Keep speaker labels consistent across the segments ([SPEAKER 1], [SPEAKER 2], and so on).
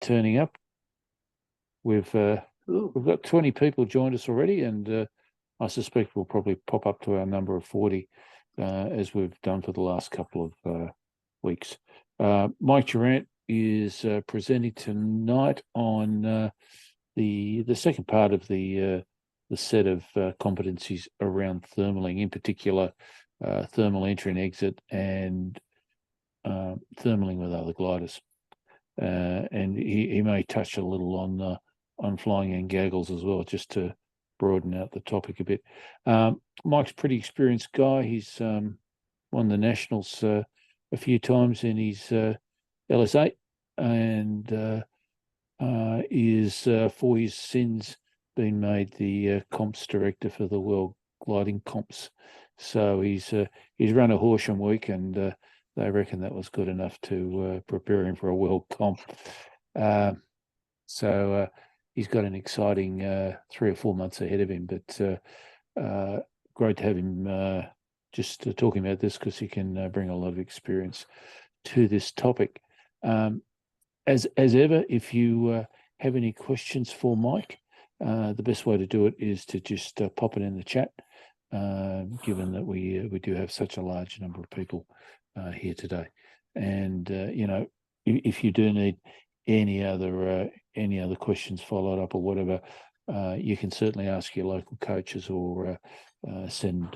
[SPEAKER 1] turning up. We've got 20 people joined us already, and I suspect we'll probably pop up to our number of 40 as we've done for the last couple of weeks. Mike Durant is presenting tonight on the second part of the set of competencies around thermaling, in particular thermal entry and exit, and thermaling with other gliders. And he may touch a little on flying and gaggles as well, just to broaden out the topic a bit. Mike's a pretty experienced guy. He's won the Nationals a few times in his LS8, and is for his sins been made the comps director for the World Gliding Comps. So he's run a Horsham week, and they reckon that was good enough to prepare him for a world comp. So he's got an exciting 3 or 4 months ahead of him, but great to have him just talking about this, because he can bring a lot of experience to this topic. As ever, if you have any questions for Mike, the best way to do it is to just pop it in the chat, given that we do have such a large number of people here today. And if you do need any other questions followed up or whatever, you can certainly ask your local coaches, or send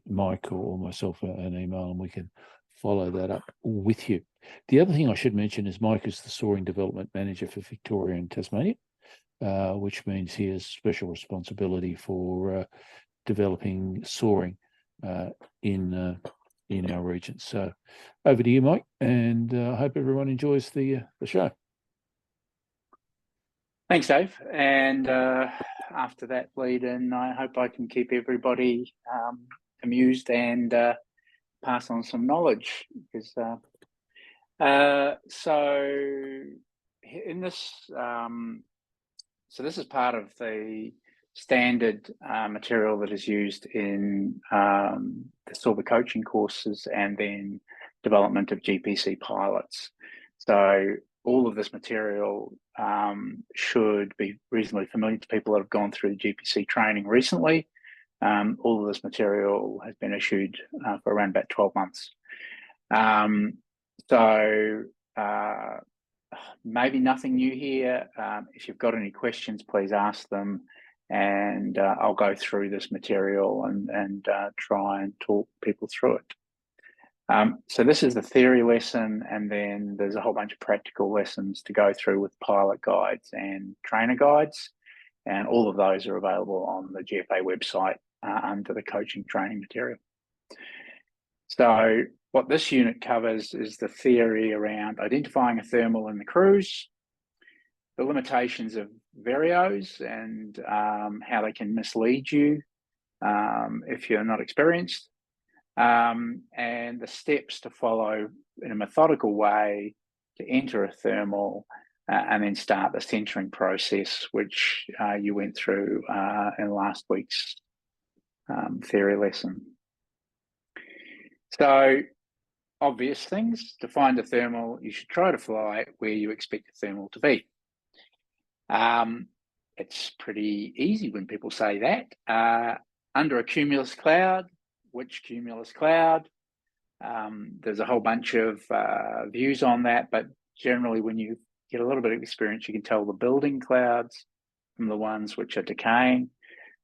[SPEAKER 1] Mike or myself an email, and we can follow that up with you. The other thing I should mention is Mike is the Soaring Development Manager for Victoria and Tasmania, which means he has special responsibility for developing soaring in our region. So over to you, Mike, and I hope everyone enjoys the show.
[SPEAKER 2] Thanks, Dave. And after that lead in, I hope I can keep everybody amused and pass on some knowledge, because this is part of the standard material that is used in the Silver coaching courses, and then development of GPC pilots. So all of this material should be reasonably familiar to people that have gone through the GPC training recently. All of this material has been issued for around about 12 months. So maybe nothing new here. If you've got any questions, please ask them, and I'll go through this material and try and talk people through it. So this is the theory lesson, and then there's a whole bunch of practical lessons to go through with pilot guides and trainer guides, and all of those are available on the GFA website under the coaching training material. So what this unit covers is the theory around identifying a thermal in the cruise, the limitations of varios and how they can mislead you if you're not experienced, and the steps to follow in a methodical way to enter a thermal and then start the centering process, which you went through in last week's theory lesson. So obvious things: to find a thermal, you should try to fly where you expect a thermal to be. It's pretty easy when people say that. Under a cumulus cloud, which cumulus cloud? There's a whole bunch of views on that, but generally when you get a little bit of experience, you can tell the building clouds from the ones which are decaying.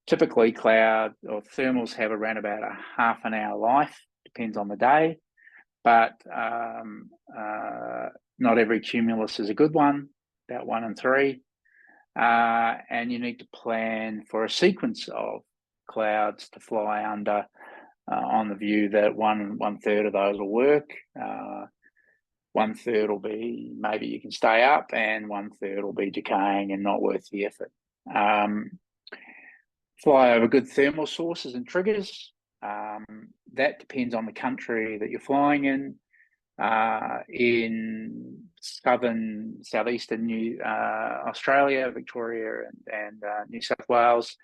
[SPEAKER 2] Typically cloud or thermals have around about a half an hour life, depends on the day, but not every cumulus is a good one, about 1 in 3. And you need to plan for a sequence of clouds to fly under on the view that one third of those will work. 1/3 will be maybe you can stay up, and 1/3 will be decaying and not worth the effort. Fly over good thermal sources and triggers. That depends on the country that you're flying in. In southeastern Australia, Victoria and New South Wales,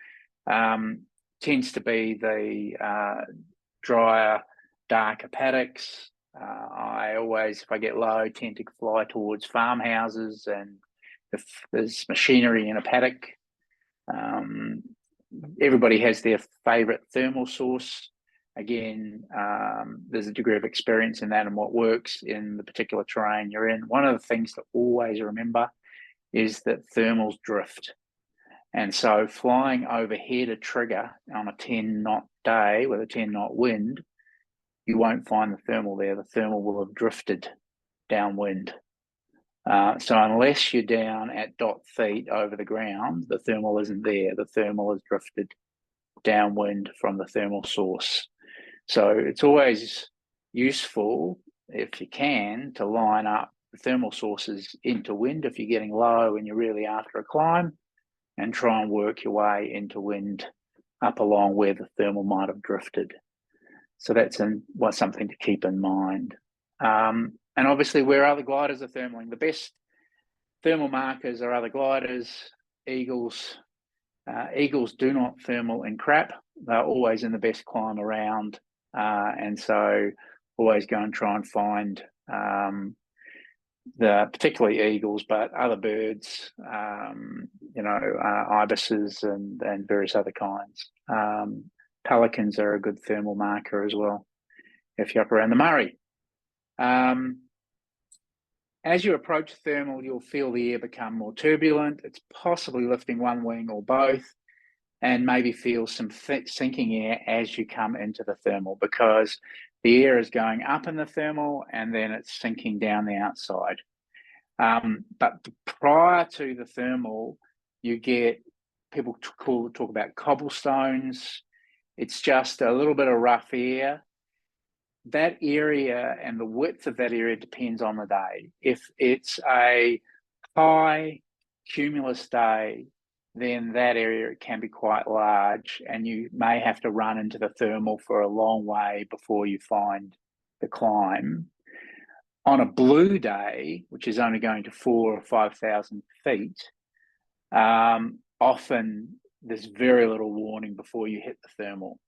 [SPEAKER 2] tends to be the drier, darker paddocks. I always, if I get low, tend to fly towards farmhouses and if there's machinery in a paddock. Everybody has their favourite thermal source. Again, there's a degree of experience in that and what works in the particular terrain you're in. One of the things to always remember is that thermals drift. And so flying overhead a trigger on a 10-knot day with a 10-knot wind, you won't find the thermal there. The thermal will have drifted downwind. So unless you're down at dot feet over the ground, the thermal isn't there. The thermal has drifted downwind from the thermal source. So it's always useful, if you can, to line up the thermal sources into wind if you're getting low and you're really after a climb, and try and work your way into wind up along where the thermal might have drifted. So that's something to keep in mind. And obviously where other gliders are thermaling, the best thermal markers are other gliders, eagles. Eagles do not thermal in crap. They're always in the best climb around. And so always go and try and find particularly eagles, but other birds, ibises and various other kinds. Pelicans are a good thermal marker as well, if you're up around the Murray. As you approach thermal, you'll feel the air become more turbulent. It's possibly lifting one wing or both, and maybe feel some sinking air as you come into the thermal, because the air is going up in the thermal and then it's sinking down the outside. But prior to the thermal, you get people talk about cobblestones. It's just a little bit of rough air. That area and the width of that area depends on the day. If it's a high cumulus day, then that area can be quite large, and you may have to run into the thermal for a long way before you find the climb. On a blue day, which is only going to 4,000 or 5,000 feet, often there's very little warning before you hit the thermal.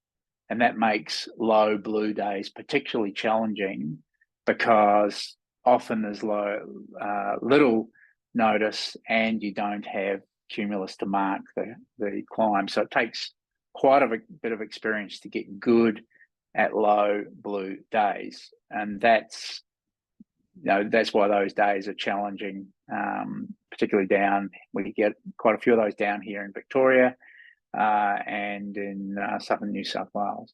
[SPEAKER 2] And that makes low blue days particularly challenging, because often there's little notice and you don't have cumulus to mark the climb. So it takes quite a bit of experience to get good at low blue days. And that's why those days are challenging, particularly down. We get quite a few of those down here in Victoria and in southern New South Wales.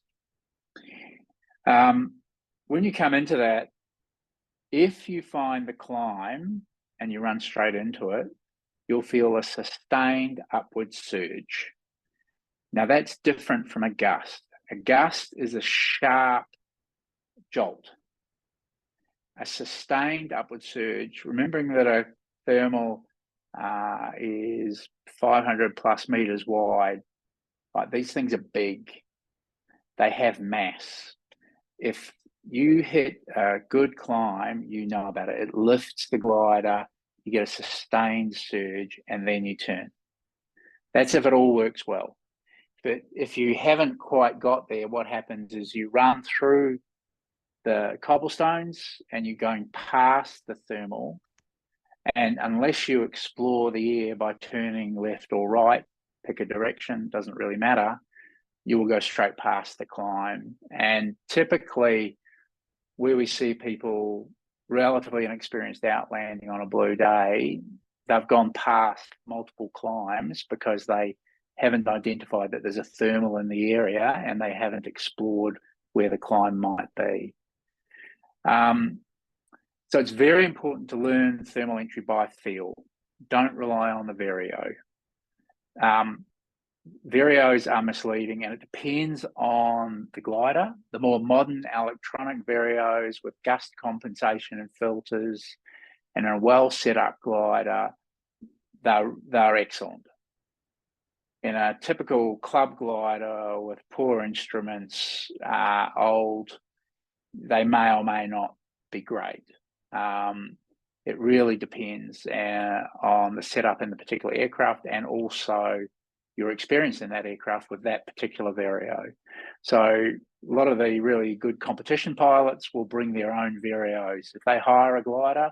[SPEAKER 2] When you come into that, if you find the climb and you run straight into it, you'll feel a sustained upward surge. Now that's different from a gust. A gust is a sharp jolt. A sustained upward surge, remembering that a thermal is 500 plus meters wide. Like, these things are big. They have mass. If you hit a good climb, you know about it. It lifts the glider, you get a sustained surge, and then you turn. That's if it all works well. But if you haven't quite got there, what happens is you run through the cobblestones and you're going past the thermal, and unless you explore the air by turning left or right, pick a direction, doesn't really matter, you will go straight past the climb. And typically where we see people relatively inexperienced outlanding on a blue day, they've gone past multiple climbs because they haven't identified that there's a thermal in the area and they haven't explored where the climb might be. So it's very important to learn thermal entry by feel. Don't rely on the Vario. Varios are misleading, and it depends on the glider. The more modern electronic Varios with gust compensation and filters and a well set up glider, they're excellent. In a typical club glider with poor instruments, old, they may or may not be great. It really depends on the setup in the particular aircraft, and also your experience in that aircraft with that particular Vario. So a lot of the really good competition pilots will bring their own Varios. If they hire a glider,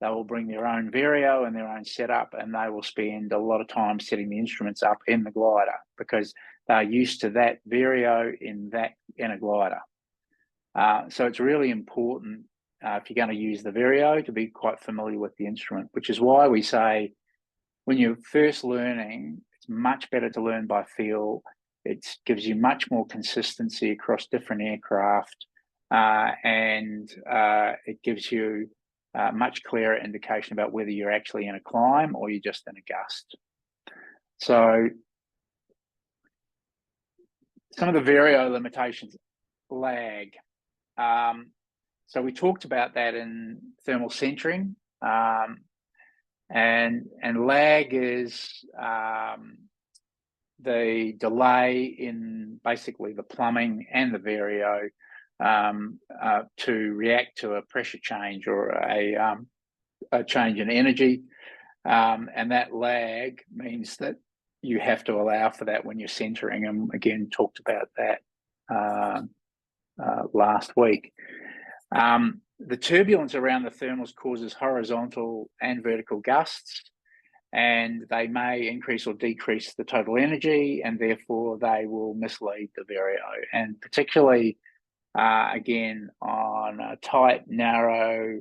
[SPEAKER 2] they will bring their own Vario and their own setup, and they will spend a lot of time setting the instruments up in the glider because they're used to that Vario in a glider. So it's really important if you're going to use the Vario to be quite familiar with the instrument, which is why we say when you're first learning, it's much better to learn by feel. It gives you much more consistency across different aircraft, and it gives you much clearer indication about whether you're actually in a climb or you're just in a gust. So some of the Vario limitations, lag. So we talked about that in thermal centering, and lag is the delay in basically the plumbing and the Vario to react to a pressure change or a change in energy, and that lag means that you have to allow for that when you're centering, and again talked about that last week. The turbulence around the thermals causes horizontal and vertical gusts, and they may increase or decrease the total energy, and therefore they will mislead the Vario. And particularly, again, on tight, narrow,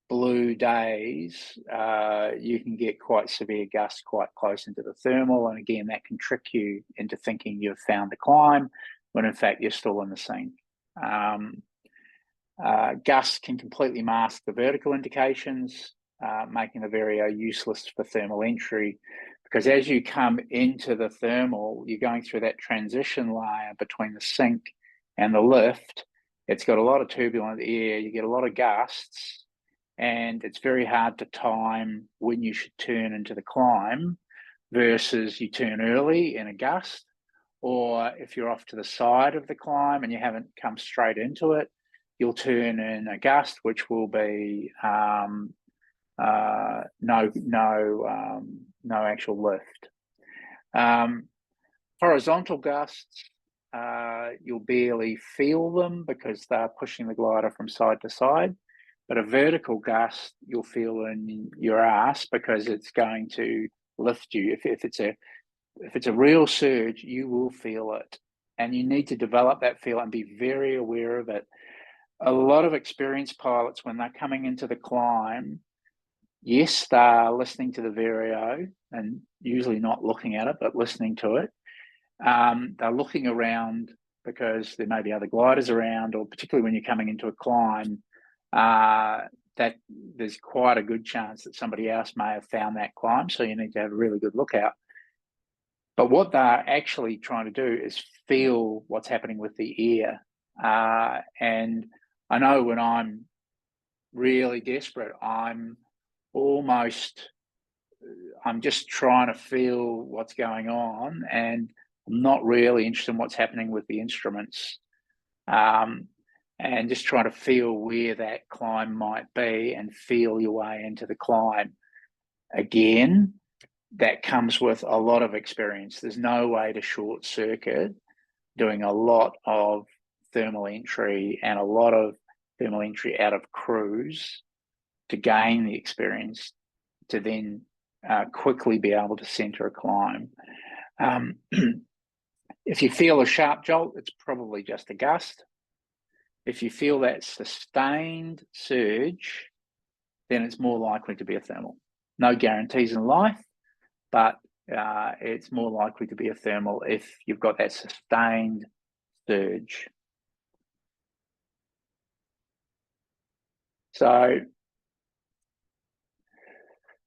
[SPEAKER 2] blue days, you can get quite severe gusts quite close into the thermal, and again, that can trick you into thinking you've found the climb, when in fact you're still in the sink. Gusts can completely mask the vertical indications, making the Vario useless for thermal entry, because as you come into the thermal, you're going through that transition layer between the sink and the lift. It's got a lot of turbulent air, you get a lot of gusts, and it's very hard to time when you should turn into the climb versus you turn early in a gust, or if you're off to the side of the climb and you haven't come straight into it, you'll turn in a gust, which will be no actual lift. Horizontal gusts, you'll barely feel them because they're pushing the glider from side to side. But a vertical gust, you'll feel in your ass because it's going to lift you. If it's a real surge, you will feel it, and you need to develop that feel and be very aware of it. A lot of experienced pilots, when they're coming into the climb, yes, they're listening to the Vario and usually not looking at it, but listening to it. They're looking around because there may be other gliders around, or particularly when you're coming into a climb, that there's quite a good chance that somebody else may have found that climb, so you need to have a really good lookout. But what they're actually trying to do is feel what's happening with the air. And I know when I'm really desperate, I'm just trying to feel what's going on, and I'm not really interested in what's happening with the instruments, and just trying to feel where that climb might be and feel your way into the climb. Again, that comes with a lot of experience. There's no way to short circuit doing a lot of thermal entry and a lot of thermal entry out of cruise to gain the experience to then quickly be able to center a climb. If you feel a sharp jolt, it's probably just a gust. If you feel that sustained surge, then it's more likely to be a thermal. No guarantees in life, but it's more likely to be a thermal if you've got that sustained surge. So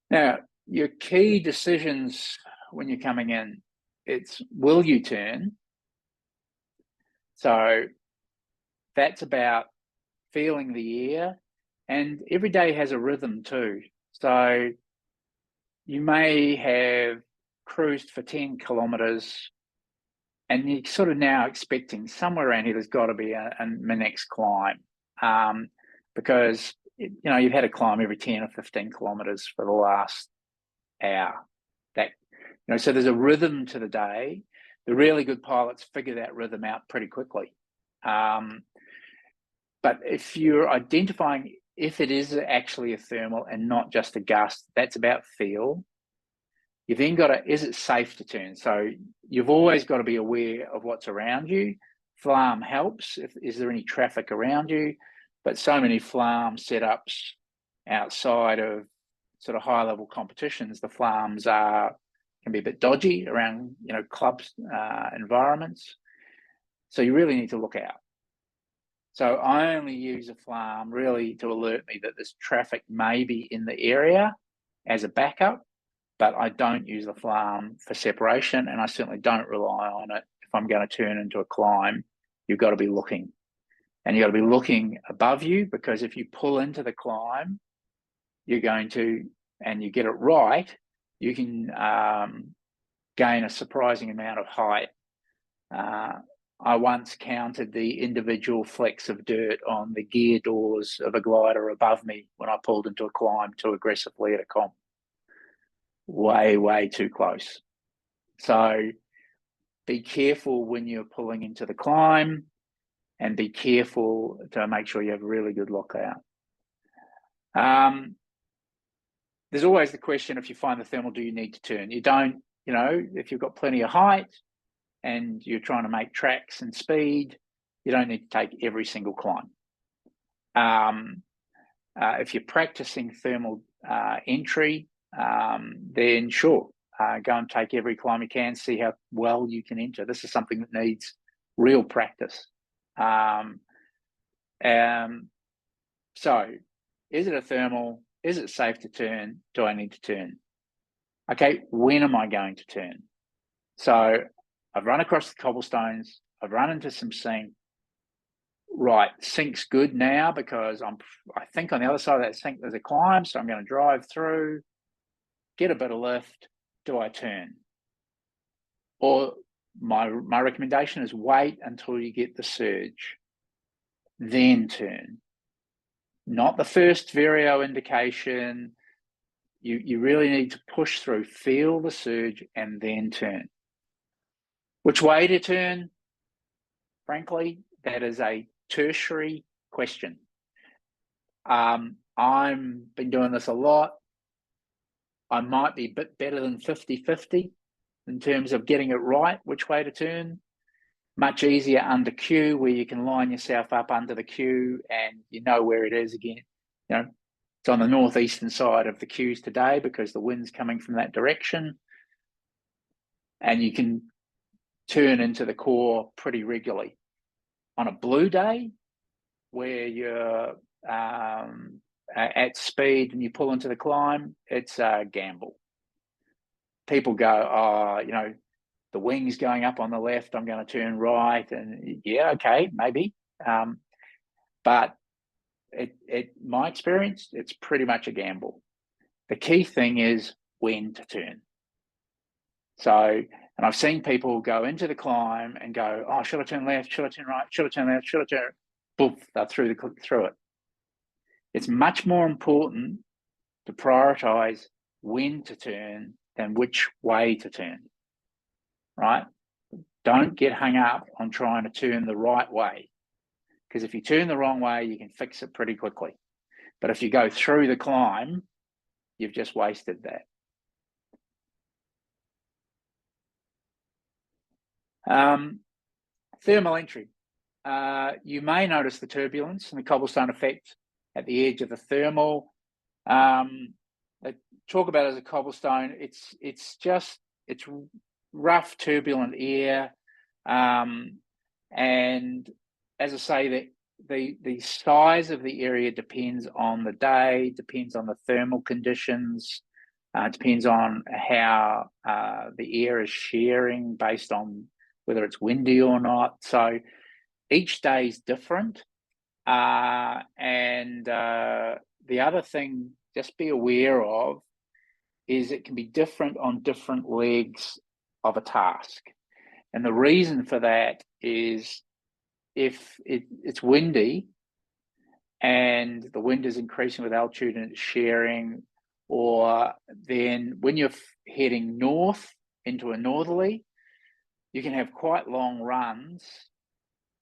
[SPEAKER 2] now your key decisions when you're coming in, it's will you turn? So that's about feeling the air, and every day has a rhythm too. So you may have cruised for 10 kilometers and you're sort of now expecting somewhere around here there's got to be my next climb, because you've had a climb every 10 or 15 kilometers for the last hour. So there's a rhythm to the day. The really good pilots figure that rhythm out pretty quickly. But if you're identifying if it is actually a thermal and not just a gust, that's about feel. You then got to, is it safe to turn? So you've always got to be aware of what's around you. Flarm helps. Is there any traffic around you? But so many flarm setups outside of sort of high level competitions, the flarms can be a bit dodgy around, clubs, environments. So you really need to look out. So I only use a flarm really to alert me that there's traffic maybe in the area as a backup, but I don't use the flarm for separation, and I certainly don't rely on it if I'm going to turn into a climb. You've got to be looking, and you've got to be looking above you, because if you pull into the climb, you're going to, and you get it right, you can gain a surprising amount of height. I once counted the individual flecks of dirt on the gear doors of a glider above me when I pulled into a climb too aggressively at a comp. Way, way too close. So be careful when you're pulling into the climb, and be careful to make sure you have a really good lookout. There's always the question, if you find the thermal, do you need to turn? You don't, if you've got plenty of height and you're trying to make tracks and speed, you don't need to take every single climb. If you're practicing thermal entry, then sure, go and take every climb you can, see how well you can enter. This is something that needs real practice. So is it a thermal? Is it safe to turn? Do I need to turn? Okay, when am I going to turn? So I've run across the cobblestones, I've run into some sink. Right, sink's good now because I think on the other side of that sink there's a climb, so I'm going to drive through, get a bit of lift. Do I turn? Or my recommendation is wait until you get the surge, then turn. Not the first Vario indication. You really need to push through, feel the surge, and then turn. Which way to turn? Frankly, that is a tertiary question. I've been doing this a lot. I might be a bit better than 50-50 in terms of getting it right, which way to turn. Much easier under queue, where you can line yourself up under the queue and you know where it is again. It's on the northeastern side of the queues today because the wind's coming from that direction. And you can turn into the core pretty regularly. On a blue day, where you're at speed and you pull into the climb, it's a gamble. People go, the wing's going up on the left, I'm going to turn right. And yeah, okay, maybe. But my experience, it's pretty much a gamble. The key thing is when to turn. So, and I've seen people go into the climb and go, oh, should I turn left? Should I turn right? Should I turn left? Should I turn? Boom, they're through it. It's much more important to prioritize when to turn than which way to turn, right? Don't get hung up on trying to turn the right way, because if you turn the wrong way, you can fix it pretty quickly. But if you go through the climb, you've just wasted that. Thermal entry. You may notice the turbulence and the cobblestone effect at the edge of the thermal. They talk about it as a cobblestone. It's rough, turbulent air. And as I say, the size of the area depends on the day, depends on the thermal conditions, depends on how the air is sharing based on whether it's windy or not. So each day is different. And the other thing, just be aware of, is it can be different on different legs of a task. And the reason for that is if it's windy and the wind is increasing with altitude and it's sharing, or then when you're heading north into a northerly, you can have quite long runs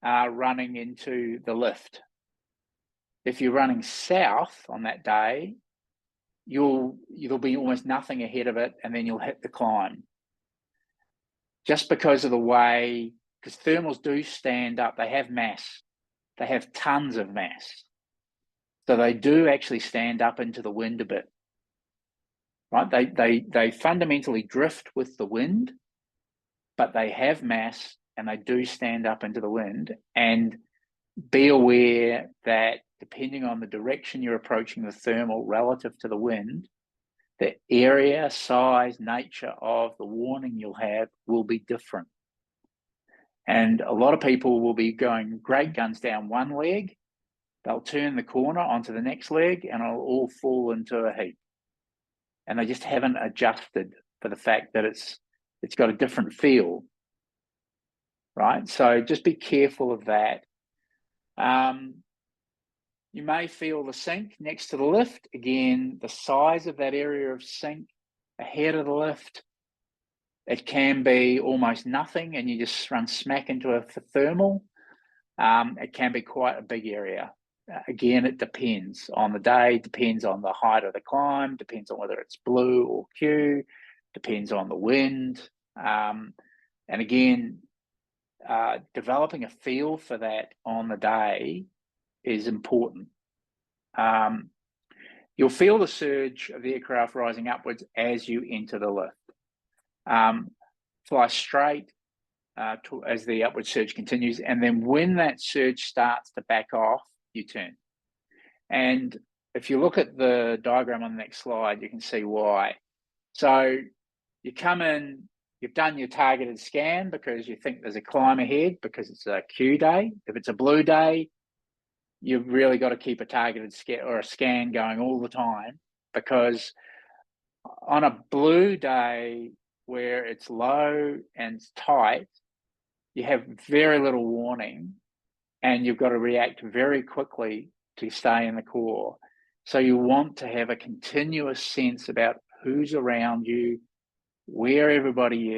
[SPEAKER 2] running into the lift. If you're running south on that day, there'll be almost nothing ahead of it, and then you'll hit the climb. Just because of the way, because thermals do stand up, they have mass. They have tons of mass. So they do actually stand up into the wind a bit, right? They fundamentally drift with the wind, but they have mass and they do stand up into the wind. And be aware that depending on the direction you're approaching the thermal relative to the wind, the area, size, nature of the warning you'll have will be different. And a lot of people will be going great guns down one leg, they'll turn the corner onto the next leg and it'll all fall into a heap. And they just haven't adjusted for the fact that it's got a different feel, right? So just be careful of that. You may feel the sink next to the lift. Again, the size of that area of sink ahead of the lift, it can be almost nothing and you just run smack into a thermal. It can be quite a big area. Again, it depends on the day, depends on the height of the climb, depends on whether it's blue or Q, depends on the wind. And again, developing a feel for that on the day is important. You'll feel the surge of the aircraft rising upwards as you enter the lift. Fly straight as the upward surge continues, and then when that surge starts to back off, you turn. And if you look at the diagram on the next slide, you can see why. So you come in, you've done your targeted scan because you think there's a climb ahead because it's a Q day. If it's a blue day, you've really got to keep a targeted scan going all the time, because on a blue day where it's low and tight, you have very little warning and you've got to react very quickly to stay in the core. So you want to have a continuous sense about who's around you, where everybody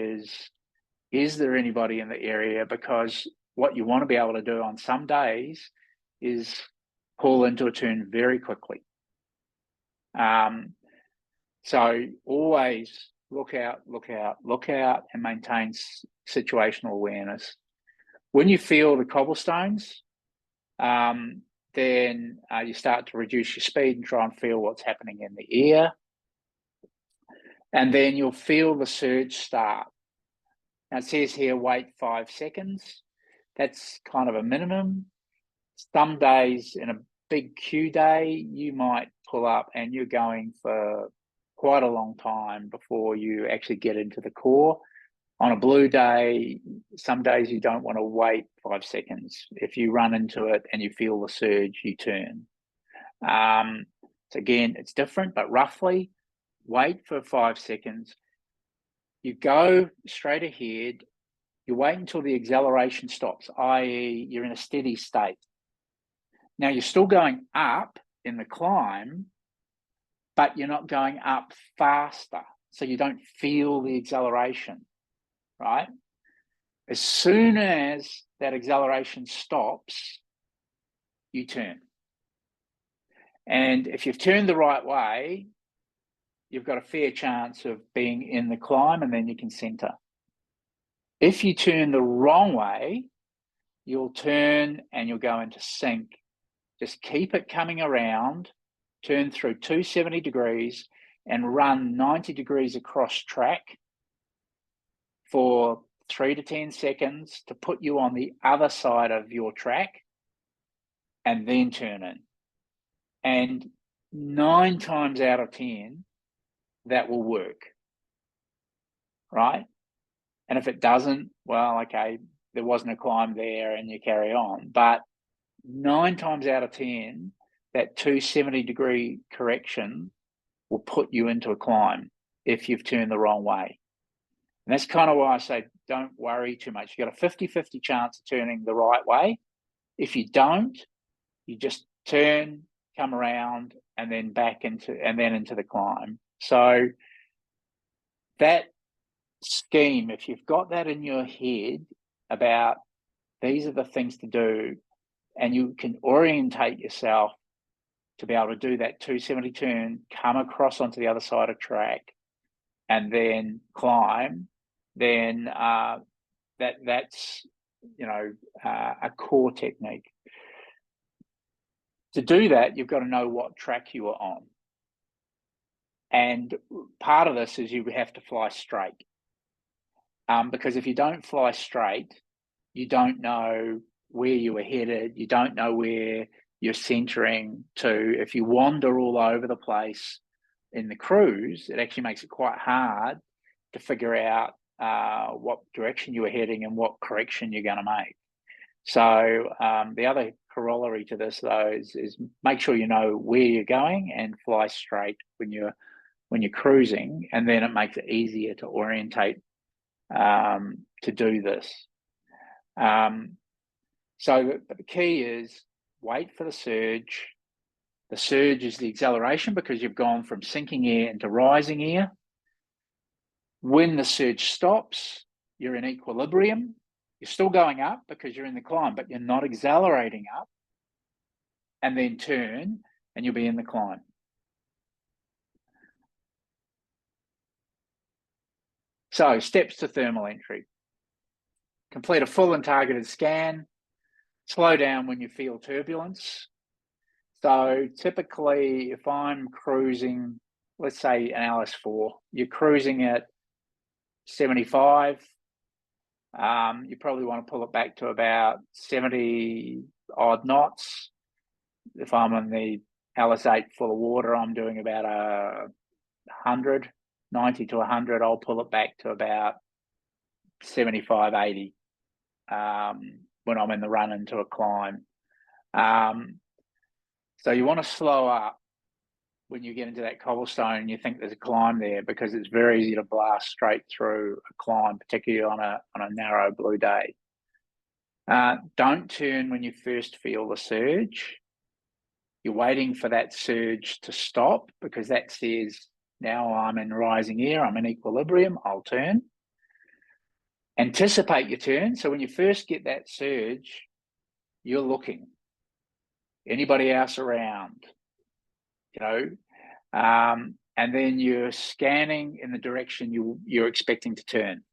[SPEAKER 2] is there anybody in the area? Because what you want to be able to do on some days is pull into a turn very quickly. So always look out, and maintain situational awareness. When you feel the cobblestones, then you start to reduce your speed and try and feel what's happening in the air. And then you'll feel the surge start. Now it says here, wait 5 seconds. That's kind of a minimum. Some days in a big Q day, you might pull up and you're going for quite a long time before you actually get into the core. On a blue day, some days you don't want to wait 5 seconds. If you run into it and you feel the surge, you turn. So again, it's different, but roughly wait for 5 seconds. You go straight ahead. You wait until the acceleration stops, i.e. you're in a steady state. Now you're still going up in the climb, but you're not going up faster. So you don't feel the acceleration, right? As soon as that acceleration stops, you turn. And if you've turned the right way, you've got a fair chance of being in the climb, and then you can center. If you turn the wrong way, you'll turn and you'll go into sink. Just keep it coming around, turn through 270 degrees and run 90 degrees across track for 3 to 10 seconds to put you on the other side of your track, and then turn in. And 9 times out of 10, that will work, right? And if it doesn't, well, okay, there wasn't a climb there and you carry on. But 9 times out of 10, that 270 degree correction will put you into a climb if you've turned the wrong way. And that's kind of why I say don't worry too much. You've got a 50-50 chance of turning the right way. If you don't, you just turn, come around, and then back into the climb. So that scheme, if you've got that in your head about these are the things to do, and you can orientate yourself to be able to do that 270 turn, come across onto the other side of track, and then climb, then that's a core technique. To do that, you've got to know what track you are on. And part of this is you have to fly straight. Because if you don't fly straight, you don't know where you are headed. You don't know where you're centering to. If you wander all over the place in the cruise, it actually makes it quite hard to figure out what direction you are heading and what correction you're going to make. So the other corollary to this, though, is make sure you know where you're going and fly straight when you're cruising, and then it makes it easier to orientate to do this. So the key is wait for the surge. The surge is the acceleration because you've gone from sinking air into rising air. When the surge stops, you're in equilibrium. You're still going up because you're in the climb, but you're not accelerating up. And then turn, and you'll be in the climb. So, steps to thermal entry. Complete a full and targeted scan. Slow down when you feel turbulence. So, typically, if I'm cruising, let's say an LS4, you're cruising at 75. You probably want to pull it back to about 70 odd knots. If I'm in the LS8 full of water, I'm doing about 100, 90 to 100. I'll pull it back to about 75, 80 when I'm in the run into a climb. So you want to slow up when you get into that cobblestone and you think there's a climb there, because it's very easy to blast straight through a climb, particularly on a narrow blue day. Don't turn when you first feel the surge. You're waiting for that surge to stop, because that says, now I'm in rising air, I'm in equilibrium, I'll turn. Anticipate your turn. So when you first get that surge, you're looking. Anybody else around? And then you're scanning in the direction you're expecting to turn.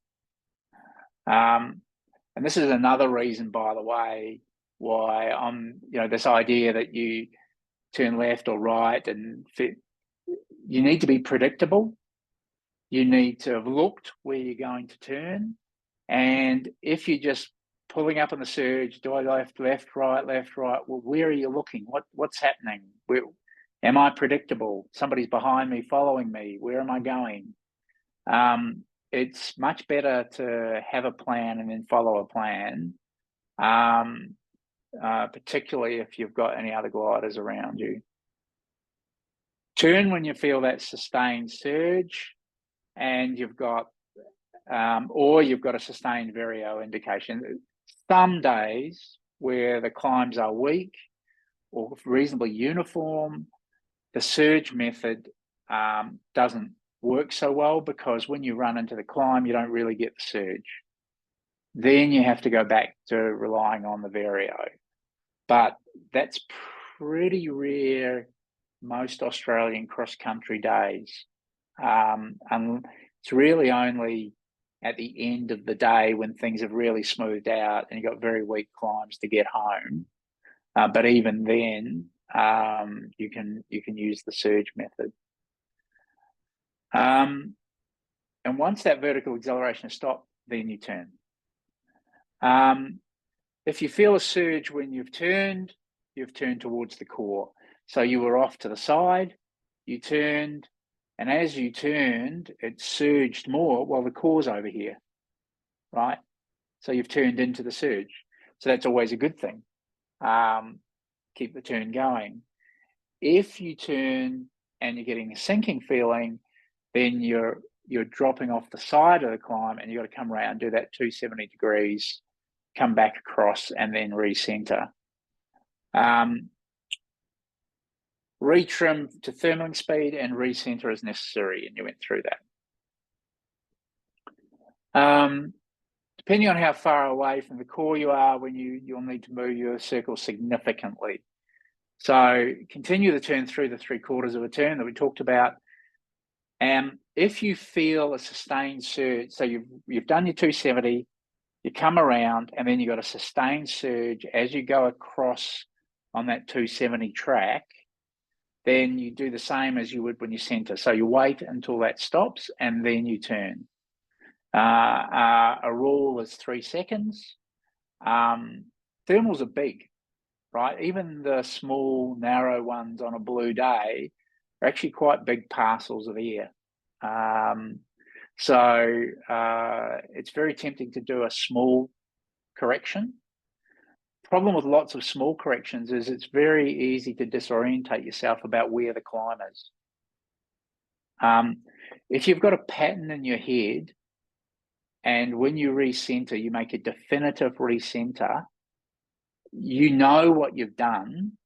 [SPEAKER 2] And this is another reason, by the way, why this idea that you turn left or right, and you need to be predictable. You need to have looked where you're going to turn. And if you're just pulling up on the surge, do I left, right? Well, where are you looking? What's happening? Am I predictable? Somebody's behind me, following me. Where am I going? It's much better to have a plan and then follow a plan, particularly if you've got any other gliders around you. Turn when you feel that sustained surge, and you've got a sustained vario indication. Some days where the climbs are weak or reasonably uniform, the surge method doesn't work so well, because when you run into the climb, you don't really get the surge. Then you have to go back to relying on the vario. But that's pretty rare most Australian cross-country days. And it's really only at the end of the day when things have really smoothed out and you've got very weak climbs to get home. But even then, you can use the surge method. And once that vertical acceleration is stopped, then you turn. If you feel a surge when you've turned towards the core. So you were off to the side, you turned, and as you turned, it surged more. Well, the core's over here, right? So you've turned into the surge. So that's always a good thing. Keep the turn going. If you turn and you're getting a sinking feeling, then you're dropping off the side of the climb, and you've got to come around, do that 270 degrees, come back across, and then recenter. Retrim to thermaling speed and recenter as necessary, and you went through that. Depending on how far away from the core you are, when you'll need to move your circle significantly. So continue the turn through the 3/4 of a turn that we talked about. And if you feel a sustained surge, so you've done your 270, you come around, and then you've got a sustained surge as you go across on that 270 track, then you do the same as you would when you center. So you wait until that stops, and then you turn. A rule is 3 seconds. Thermals are big, right? Even the small, narrow ones on a blue day are actually quite big parcels of air. So it's very tempting to do a small correction. Problem with lots of small corrections is it's very easy to disorientate yourself about where the climb is. If you've got a pattern in your head, and when you recenter, you make a definitive recenter, you know what you've done.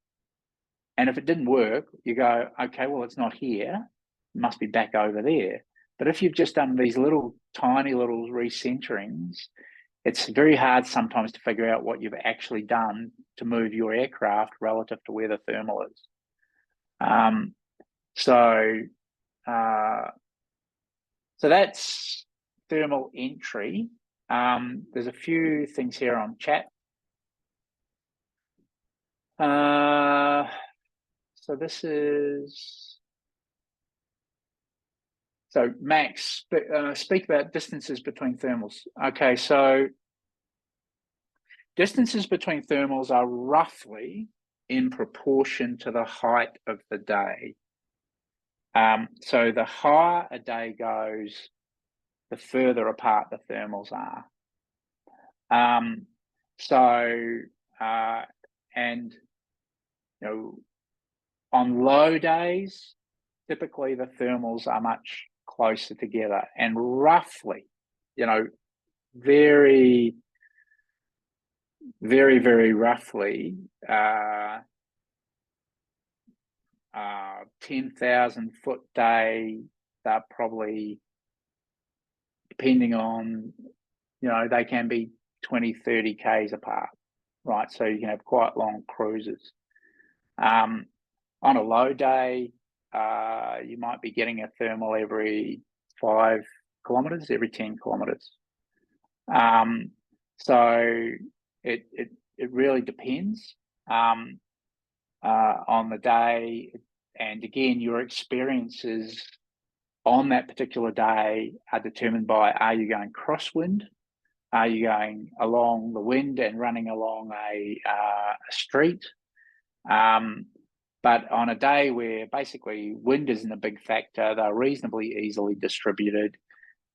[SPEAKER 2] And if it didn't work, you go, okay, well, it's not here. It must be back over there. But if you've just done these little, tiny little recenterings, it's very hard sometimes to figure out what you've actually done to move your aircraft relative to where the thermal is. So that's thermal entry. There's a few things here on chat. So this is, so Max, speak about distances between thermals. Okay, so distances between thermals are roughly in proportion to the height of the day. So the higher a day goes, the further apart the thermals are. And you know, on low days, typically the thermals are much closer together, and roughly, you know, very, very, very roughly, 10,000 foot day, they're probably, depending on, you know, they can be 20, 30 Ks apart, right? So you can have quite long cruises. On a low day, you might be getting a thermal every 5 kilometers, every 10 kilometers. So it really depends on the day, and again, your experiences on that particular day are determined by: are you going crosswind? Are you going along the wind and running along a street? But on a day where basically wind isn't a big factor, they're reasonably easily distributed,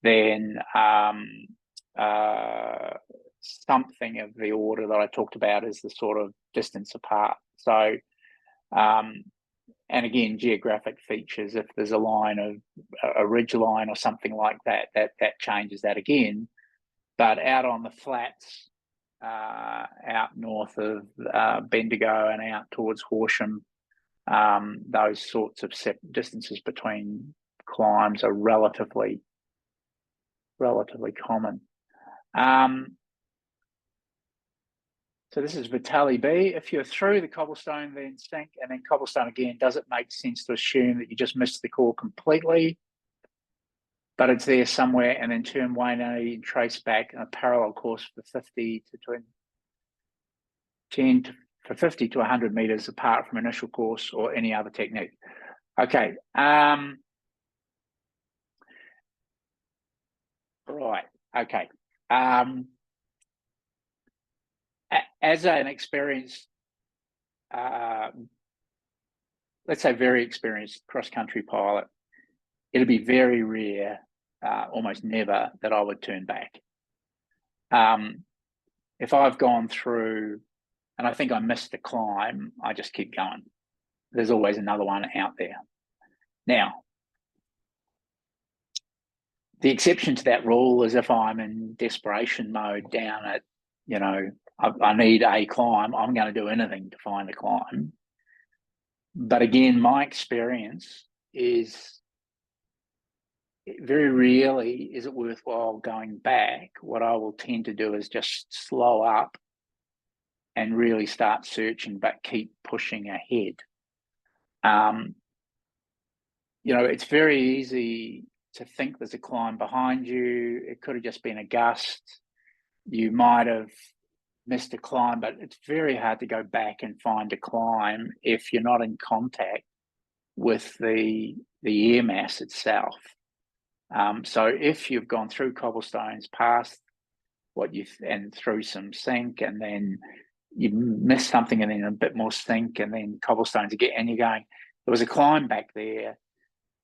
[SPEAKER 2] then something of the order that I talked about is the sort of distance apart. So, and again, geographic features, if there's a line of a ridge line or something like that, that changes that again. But out on the flats, out north of Bendigo and out towards Horsham, those sorts of distances between climbs are relatively common. So this is Vitali B. If you're through the cobblestone, then sink, and then cobblestone again, does it make sense to assume that you just missed the core completely, but it's there somewhere, and then turn 180 and trace back a parallel course for 50 to 100 meters apart from initial course or any other technique? Okay. Right. Okay. As an experienced, let's say very experienced cross-country pilot, it'd be very rare, almost never, that I would turn back. If I've gone through and I think I missed a climb, I just keep going. There's always another one out there. Now, the exception to that rule is if I'm in desperation mode down at, you know, I need a climb, I'm going to do anything to find a climb. But again, my experience is very rarely is it worthwhile going back. What I will tend to do is just slow up and really start searching, but keep pushing ahead. It's very easy to think there's a climb behind you. It could have just been a gust. You might have missed a climb, but it's very hard to go back and find a climb if you're not in contact with the air mass itself. So if you've gone through cobblestones past and through some sink, and then you miss something, and then a bit more sink, and then cobblestones again, and you're going, there was a climb back there.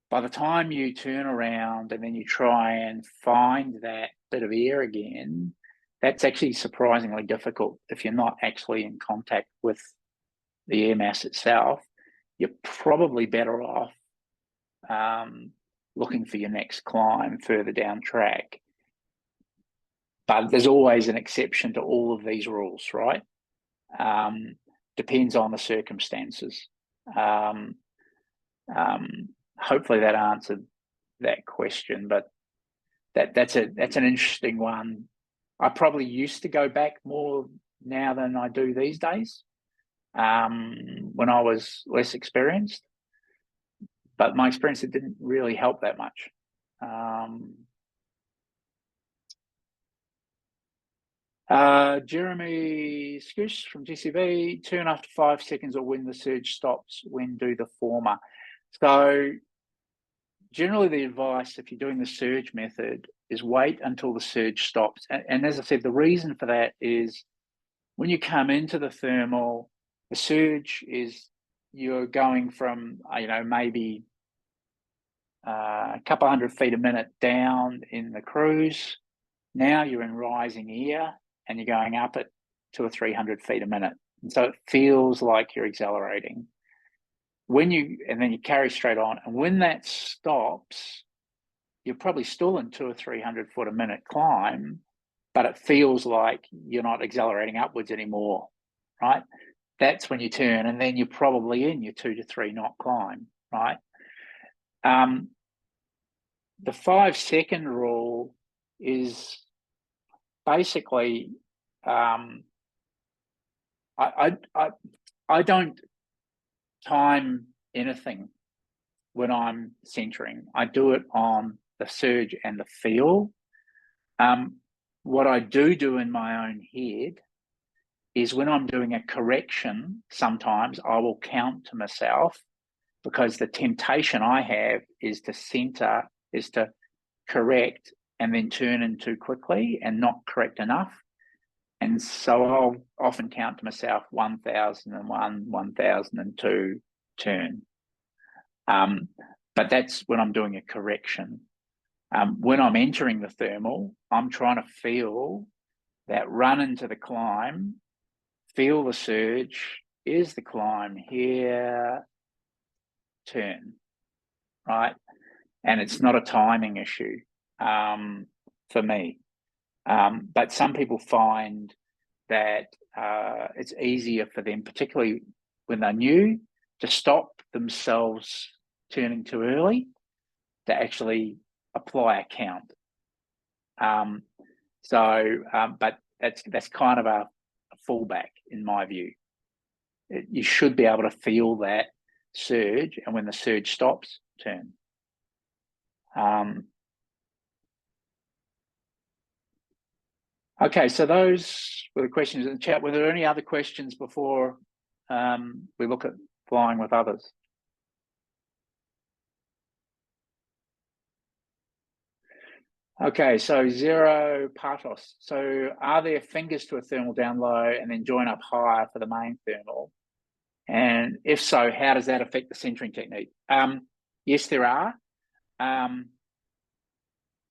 [SPEAKER 2] By the time you turn around and then you try and find that bit of air again, that's actually surprisingly difficult if you're not actually in contact with the air mass itself. You're probably better off looking for your next climb further down track. But there's always an exception to all of these rules, right? Depends on the circumstances. Hopefully that answered that question, but that's an interesting one. I probably used to go back more now than I do these days, when I was less experienced. But my experience, it didn't really help that much. Jeremy Scoosh from GCV, turn after 5 seconds or when the surge stops, when do the former. So generally the advice, if you're doing the surge method, is wait until the surge stops. And as I said, the reason for that is when you come into the thermal, the surge is, you're going from, maybe a couple hundred feet a minute down in the cruise. Now you're in rising air and you're going up at 200 or 300 feet a minute. And so it feels like you're accelerating. And then you carry straight on. And when that stops, you're probably still in 200 or 300 foot a minute climb, but it feels like you're not accelerating upwards anymore, right? That's when you turn, and then you're probably in your 2 to 3 knot climb, right? The 5 second rule is basically, I don't time anything when I'm centering. I do it on the surge and the feel. What I do in my own head is when I'm doing a correction, sometimes I will count to myself, because the temptation I have is to center, is to correct and then turn in too quickly and not correct enough. And so I'll often count to myself 1001, 1002, turn. But that's when I'm doing a correction. When I'm entering the thermal, I'm trying to feel that run into the climb, feel the surge, is the climb here, turn, right? And it's not a timing issue for me. But some people find that it's easier for them, particularly when they're new, to stop themselves turning too early, to actually apply a count. But that's kind of a fallback in my view. You should be able to feel that surge, and when the surge stops, turn. Okay, so those were the questions in the chat. Were there any other questions before we look at flying with others? Okay, so Zero Patos. So are there fingers to a thermal down low and then join up higher for the main thermal? And if so, how does that affect the centering technique? Yes, there are.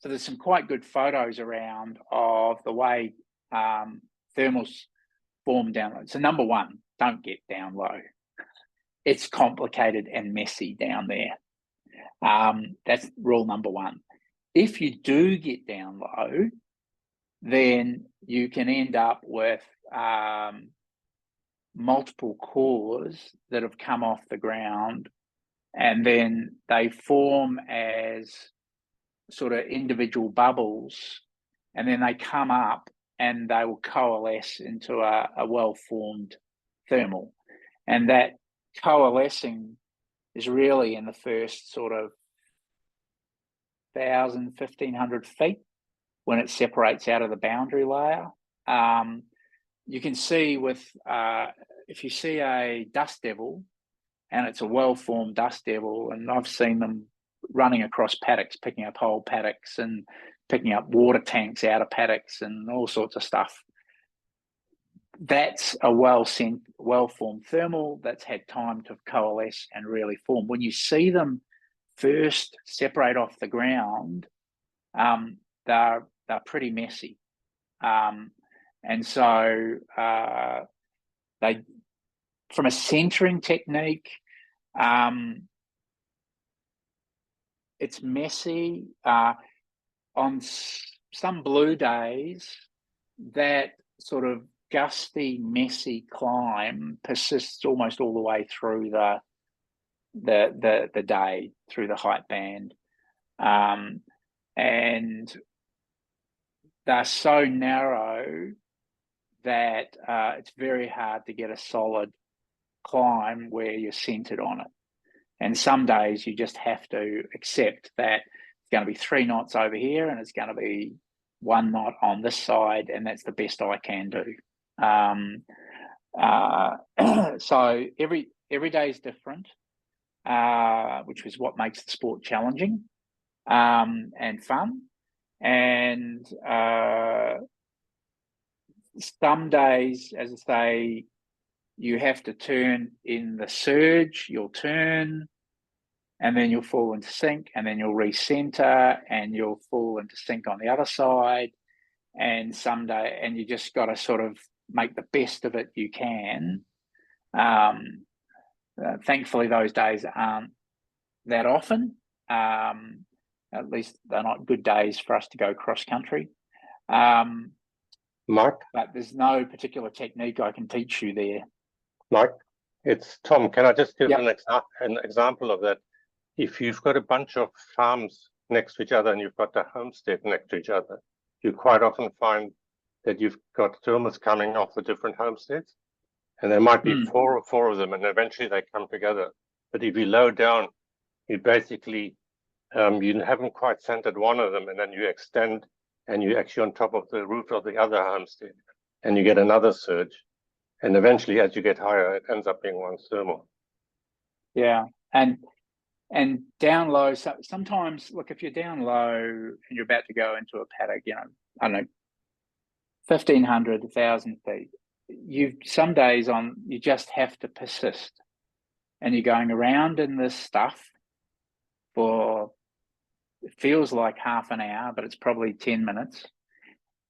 [SPEAKER 2] So there's some quite good photos around of the way thermals form down low. So number one, don't get down low. It's complicated and messy down there. That's rule number one. If you do get down low, then you can end up with multiple cores that have come off the ground, and then they form as sort of individual bubbles, and then they come up and they will coalesce into a well-formed thermal. And that coalescing is really in the first sort of 1,000, 1,500 feet when it separates out of the boundary layer. You can see with, if you see a dust devil, and it's a well-formed dust devil, and I've seen them running across paddocks, picking up whole paddocks and picking up water tanks out of paddocks and all sorts of stuff. That's a well-formed thermal that's had time to coalesce and really form. When you see them first separate off the ground, they're pretty messy. And so they, from a centering technique, it's messy. On some blue days, that sort of gusty, messy climb persists almost all the way through the day, through the height band. And they're so narrow that it's very hard to get a solid climb where you're centered on it. And some days you just have to accept that it's going to be 3 knots over here and it's going to be 1 knot on this side, and that's the best I can do. So every day is different, which is what makes the sport challenging and fun. And some days, as I say, you have to turn in the surge, you'll turn, and then you'll fall into sync, and then you'll recenter, and you'll fall into sync on the other side. And someday, and you just got to sort of make the best of it you can. Thankfully, those days aren't that often. At least they're not good days for us to go cross country.
[SPEAKER 3] Mark?
[SPEAKER 2] But there's no particular technique I can teach you there.
[SPEAKER 3] Mark, it's Tom. Can I just give
[SPEAKER 2] Yep.
[SPEAKER 3] an example of that? If you've got a bunch of farms next to each other and you've got the homestead next to each other, you quite often find that you've got thermals coming off the different homesteads, and there might be four of them, and eventually they come together. But if you low down, you basically you haven't quite centered one of them, and then you extend, and you're actually on top of the roof of the other homestead, and you get another surge. And eventually, as you get higher, it ends up being one thermal.
[SPEAKER 2] Yeah, and down low, so sometimes, look, if you're down low and you're about to go into a paddock, you know, I don't know, 1,500, 1,000 feet, some days you just have to persist, and you're going around in this stuff for, it feels like half an hour, but it's probably 10 minutes,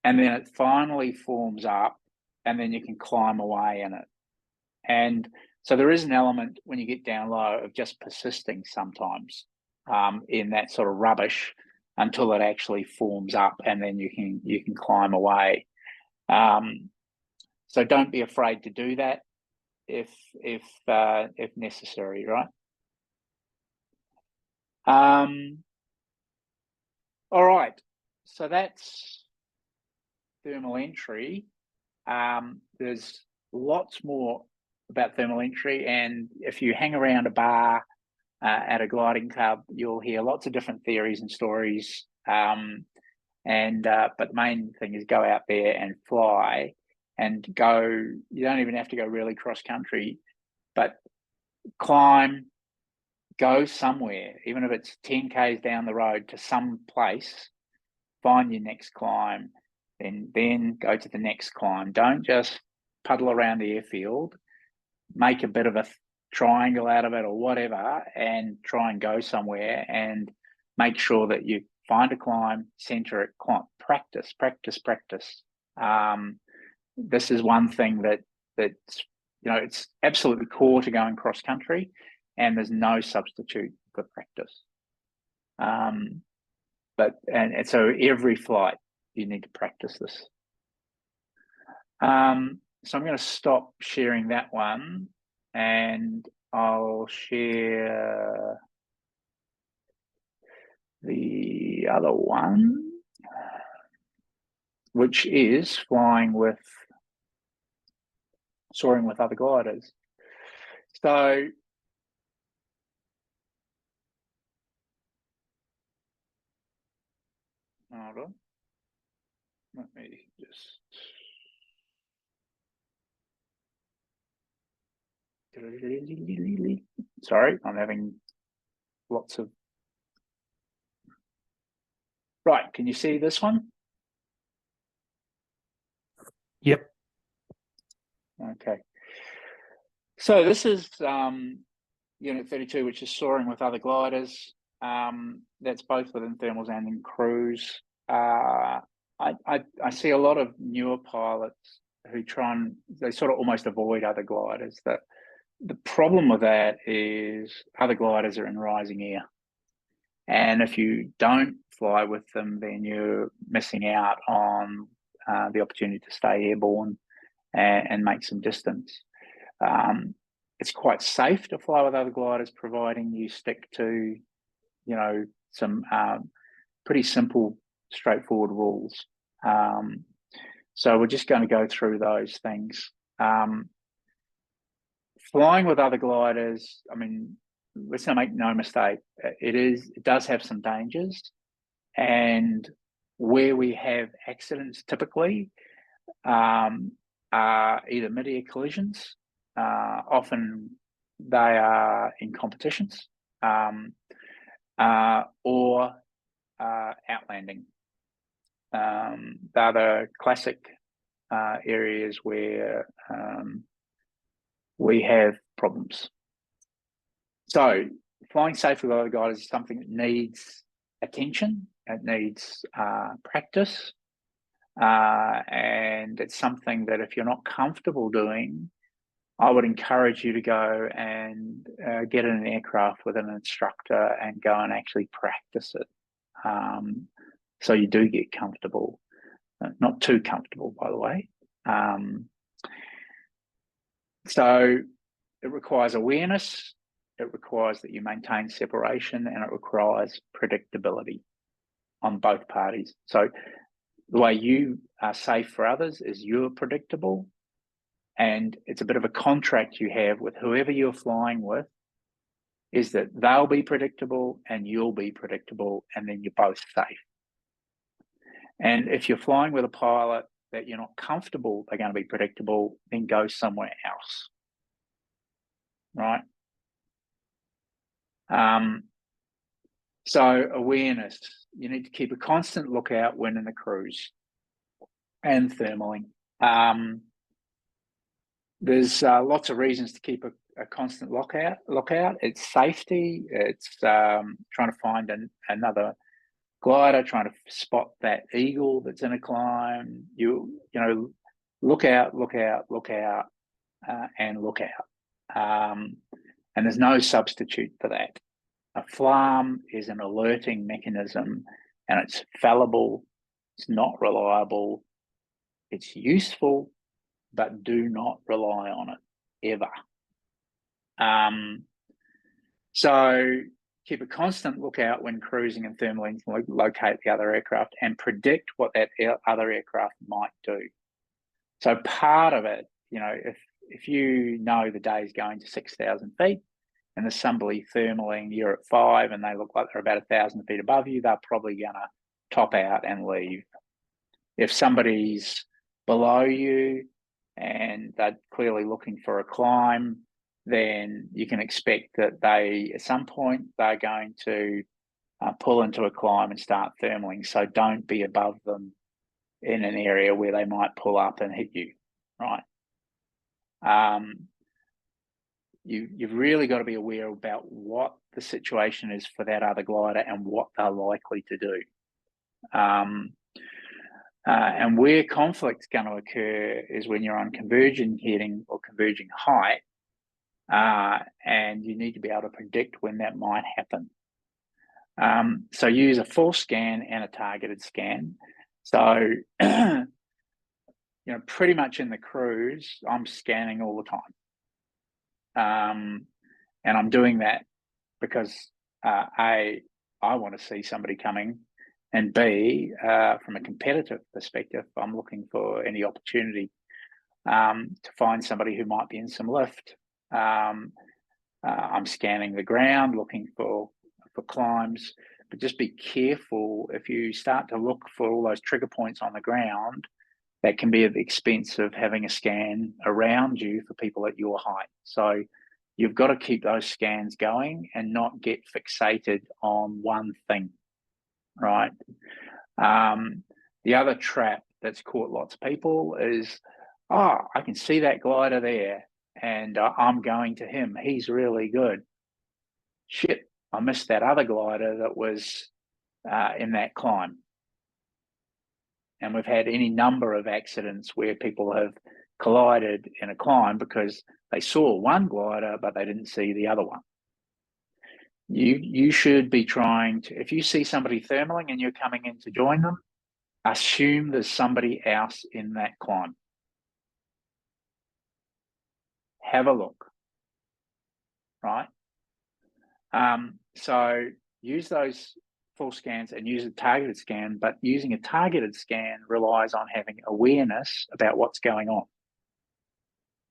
[SPEAKER 2] and then it finally forms up, and then you can climb away in it. And so there is an element when you get down low of just persisting sometimes in that sort of rubbish until it actually forms up, and then you can climb away. So don't be afraid to do that if necessary, right? All right, so that's thermal entry. There's lots more about thermal entry, and if you hang around a bar at a gliding club, you'll hear lots of different theories and stories. But the main thing is go out there and fly, and go. You don't even have to go really cross country, but climb, go somewhere, even if it's 10 k's down the road to some place. Find your next climb, then go to the next climb. Don't just puddle around the airfield. Make a bit of a triangle out of it or whatever, and try and go somewhere, and make sure that you find a climb, center it, climb, practice. This is one thing that's, you know, it's absolutely core to going cross country, and there's no substitute for practice. So every flight you need to practice this. So I'm going to stop sharing that one, and I'll share the other one. which is soaring with other gliders. So hold on. Let me just. Sorry, I'm having lots of. Right, can you see this one?
[SPEAKER 1] Yep.
[SPEAKER 2] Okay. So this is Unit 32, which is soaring with other gliders. That's both within thermals and in cruise. I see a lot of newer pilots who they sort of almost avoid other gliders. The problem with that is other gliders are in rising air. And if you don't fly with them, then you're missing out on the opportunity to stay airborne and make some distance. It's quite safe to fly with other gliders, providing you stick to, some pretty simple, straightforward rules. So we're just going to go through those things. Flying with other gliders, I mean, let's not make no mistake, it does have some dangers, and where we have accidents typically are either mid-air collisions, often they are in competitions, or outlanding. They're the classic areas where we have problems. So flying safe with other guys is something that needs attention. It needs practice. And it's something that if you're not comfortable doing, I would encourage you to go and get in an aircraft with an instructor and go and actually practice it. So you do get comfortable, not too comfortable, by the way. So it requires awareness, it requires that you maintain separation, and it requires predictability on both parties. So the way you are safe for others is you're predictable, and it's a bit of a contract you have with whoever you're flying with, is that they'll be predictable and you'll be predictable, and then you're both safe. And if you're flying with a pilot that you're not comfortable they're going to be predictable, then go somewhere else, right? So awareness, you need to keep a constant lookout when in the cruise and thermaling. There's lots of reasons to keep a constant lookout. It's safety, it's trying to find another glider, trying to spot that eagle that's in a climb. You know, look out, and look out. And there's no substitute for that. A FLARM is an alerting mechanism, and it's fallible, it's not reliable, it's useful, but do not rely on it ever. So keep a constant lookout when cruising and thermaling to locate the other aircraft and predict what that other aircraft might do. So part of it, if you know the day is going to 6,000 feet and there's somebody thermaling, you're at 5 and they look like they're about 1,000 feet above you, they're probably going to top out and leave. If somebody's below you and they're clearly looking for a climb, then you can expect that at some point, they're going to pull into a climb and start thermaling. So don't be above them in an area where they might pull up and hit you, right? You've really got to be aware about what the situation is for that other glider and what they're likely to do. And where conflict's going to occur is when you're on converging heading or converging height, and you need to be able to predict when that might happen. So use a full scan and a targeted scan. So, pretty much in the cruise, I'm scanning all the time. And I'm doing that because I want to see somebody coming, And B, from a competitive perspective, I'm looking for any opportunity to find somebody who might be in some lift. I'm scanning the ground, looking for climbs, but just be careful if you start to look for all those trigger points on the ground. That can be at the expense of having a scan around you for people at your height. So you've got to keep those scans going and not get fixated on one thing, right? The other trap that's caught lots of people is, oh, I can see that glider there and I'm going to him. He's really good. Shit, I missed that other glider that was in that climb. And we've had any number of accidents where people have collided in a climb because they saw one glider, but they didn't see the other one. You should be trying to, if you see somebody thermaling and you're coming in to join them, assume there's somebody else in that climb. Have a look, right? So use those full scans and use a targeted scan, but using a targeted scan relies on having awareness about what's going on.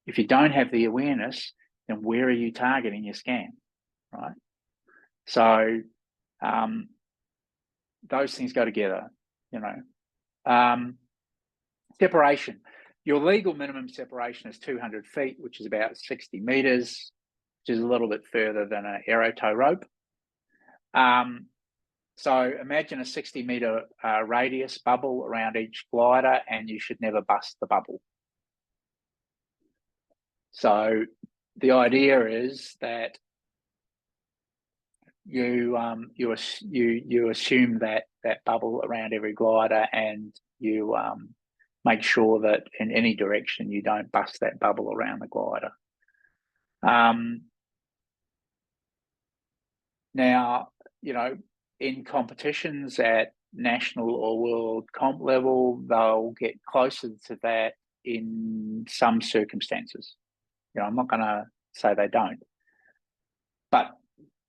[SPEAKER 2] If you don't have the awareness, then where are you targeting your scan, right? So those things go together, you know. Separation. Your legal minimum separation is 200 feet, which is about 60 meters, which is a little bit further than an aero tow rope. So imagine a 60-meter radius bubble around each glider, and you should never bust the bubble. So the idea is that you assume that bubble around every glider, and you make sure that in any direction you don't bust that bubble around the glider. Now, you know, in competitions at national or world comp level, they'll get closer to that in some circumstances. You know, I'm not going to say they don't. But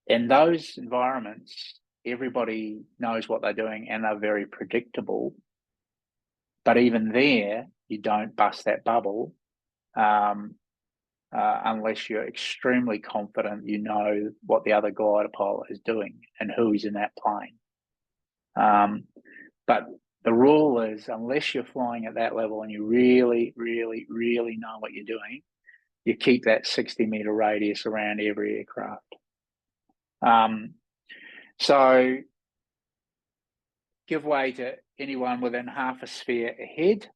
[SPEAKER 2] in those environments, everybody knows what they're doing and they're very predictable. But even there, you don't bust that bubble unless you're extremely confident you know what the other glider pilot is doing and who's in that plane. But the rule is, unless you're flying at that level and you really, really, really know what you're doing, you keep that 60-meter radius around every aircraft. So give way to anyone within half a sphere ahead.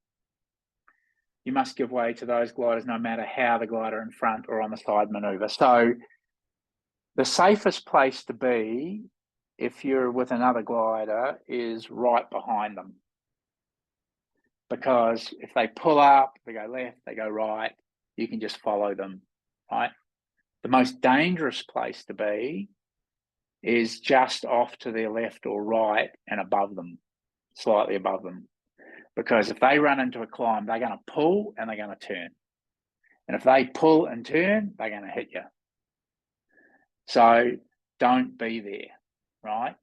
[SPEAKER 2] You must give way to those gliders no matter how the glider in front or on the side maneuver. So the safest place to be if you're with another glider is right behind them. Because if they pull up, they go left, they go right, you can just follow them, right? The most dangerous place to be is just off to their left or right and above them, slightly above them. Because if they run into a climb, they're going to pull and they're going to turn. And if they pull and turn, they're going to hit you. So don't be there, right?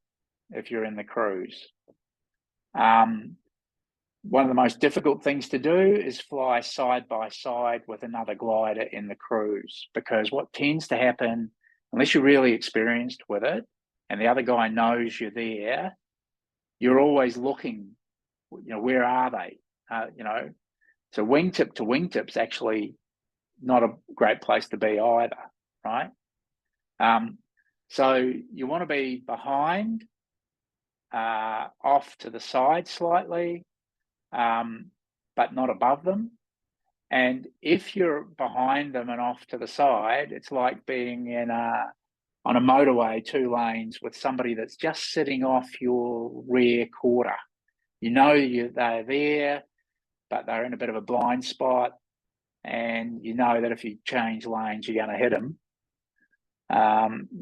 [SPEAKER 2] If you're in the cruise. One of the most difficult things to do is fly side by side with another glider in the cruise, because what tends to happen, unless you're really experienced with it and the other guy knows you're there, you're always looking, you know, where are they? You know, so wingtip to wingtip's actually not a great place to be either, right? So you want to be behind, off to the side slightly, but not above them. And if you're behind them and off to the side, it's like being in on a motorway, 2 lanes, with somebody that's just sitting off your rear quarter. You know they're there, but they're in a bit of a blind spot, and you know that if you change lanes, you're going to hit them.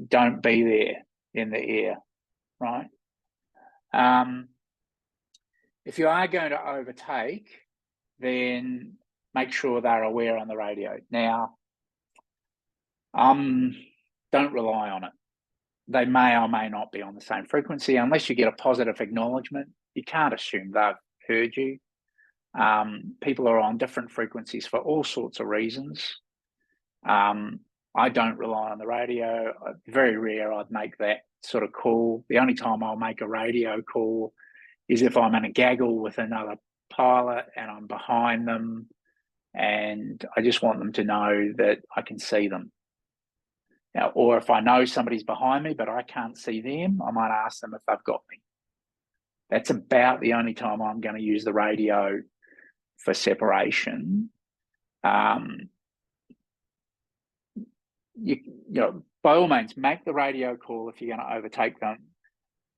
[SPEAKER 2] Don't be there in the air, right? If you are going to overtake, then make sure they're aware on the radio. Now, don't rely on it. they may or may not be on the same frequency. Unless you get a positive acknowledgement, you can't assume they've heard you. People are on different frequencies for all sorts of reasons. I don't rely on the radio. Very rare I'd make that sort of call. The only time I'll make a radio call is if I'm in a gaggle with another pilot and I'm behind them and I just want them to know that I can see them. Now, or if I know somebody's behind me but I can't see them, I might ask them if they've got me. That's about the only time I'm going to use the radio for separation. You know, by all means, make the radio call if you're going to overtake them.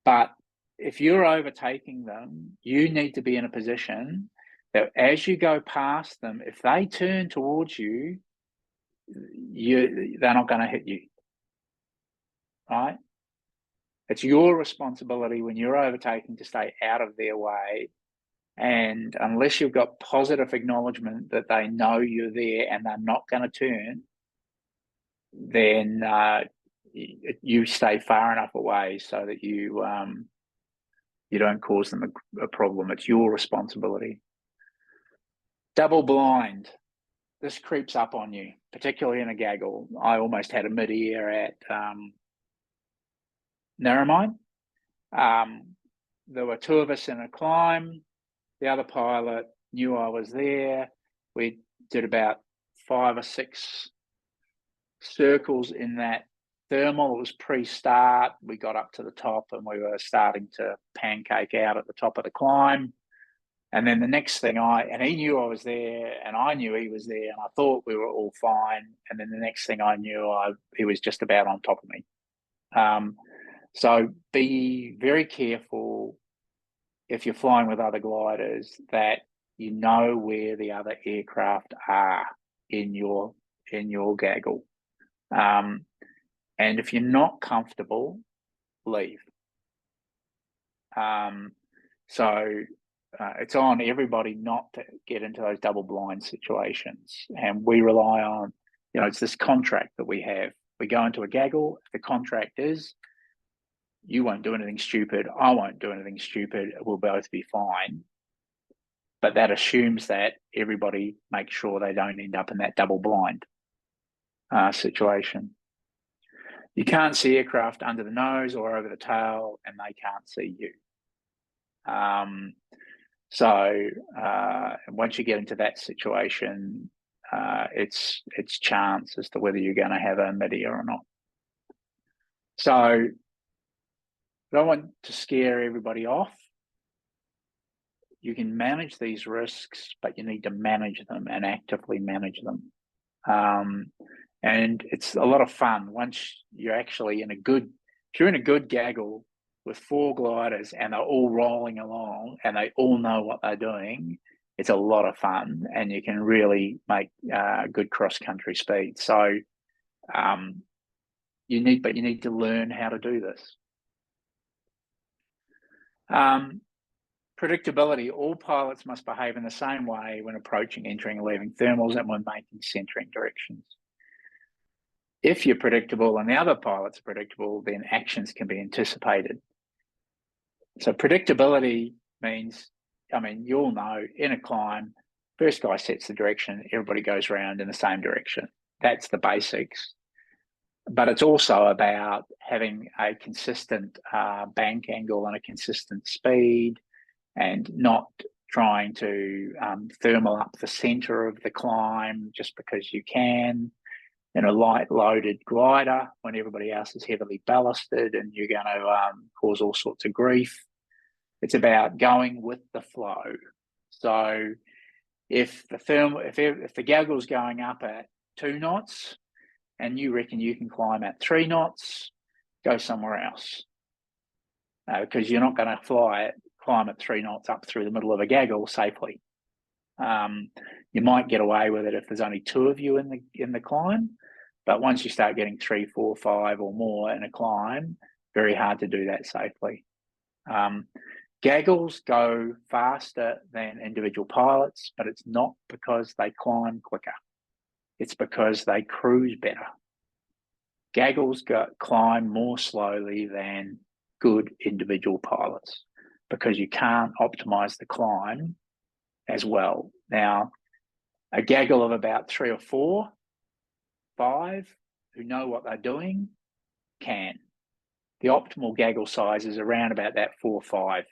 [SPEAKER 2] But if you're overtaking them, you need to be in a position that as you go past them, if they turn towards you, they're not going to hit you, right? It's your responsibility when you're overtaking to stay out of their way. And unless you've got positive acknowledgement that they know you're there and they're not going to turn, then you stay far enough away so that you don't cause them a problem. It's your responsibility. Double blind. This creeps up on you, particularly in a gaggle. I almost had a mid-ear at Narromine. There were two of us in a climb. The other pilot knew I was there. We did about 5 or 6 circles in that thermal. It was pre-start. We got up to the top and we were starting to pancake out at the top of the climb. And then the next thing and he knew I was there and I knew he was there and I thought we were all fine. And then the next thing I knew, he was just about on top of me. So be very careful if you're flying with other gliders that you know where the other aircraft are in your gaggle. And if you're not comfortable, leave. It's on everybody not to get into those double blind situations. And we rely on, it's this contract that we have. We go into a gaggle. If the contract is, you won't do anything stupid, I won't do anything stupid, we'll both be fine. But that assumes that everybody makes sure they don't end up in that double blind situation. You can't see aircraft under the nose or over the tail, and they can't see you. Once you get into that situation, it's chance as to whether you're going to have a mid-ear or not. So I don't want to scare everybody off. You can manage these risks, but you need to manage them and actively manage them. And it's a lot of fun once you're actually if you're in a good gaggle with 4 gliders and they're all rolling along and they all know what they're doing, it's a lot of fun and you can really make good cross-country speed. So you need to learn how to do this. Predictability. All pilots must behave in the same way when approaching, entering, and leaving thermals and when making centering directions. If you're predictable and the other pilots are predictable, then actions can be anticipated. So predictability means, you'll know in a climb, first guy sets the direction, everybody goes around in the same direction. That's the basics. But it's also about having a consistent bank angle and a consistent speed and not trying to thermal up the center of the climb just because you can. In a light loaded glider when everybody else is heavily ballasted and you're going to cause all sorts of grief. It's about going with the flow. So if the gaggle's going up at 2 knots and you reckon you can climb at 3 knots, go somewhere else. Because you're not going to climb at 3 knots up through the middle of a gaggle safely. You might get away with it if there's only 2 of you in the climb, but once you start getting 3, 4, 5 or more in a climb, very hard to do that safely. Gaggles go faster than individual pilots, but it's not because they climb quicker. It's because they cruise better. Gaggles climb more slowly than good individual pilots because you can't optimize the climb as well. Now, a gaggle of about 3 or 4, 5 who know what they're doing can. The optimal gaggle size is around about that 4 or 5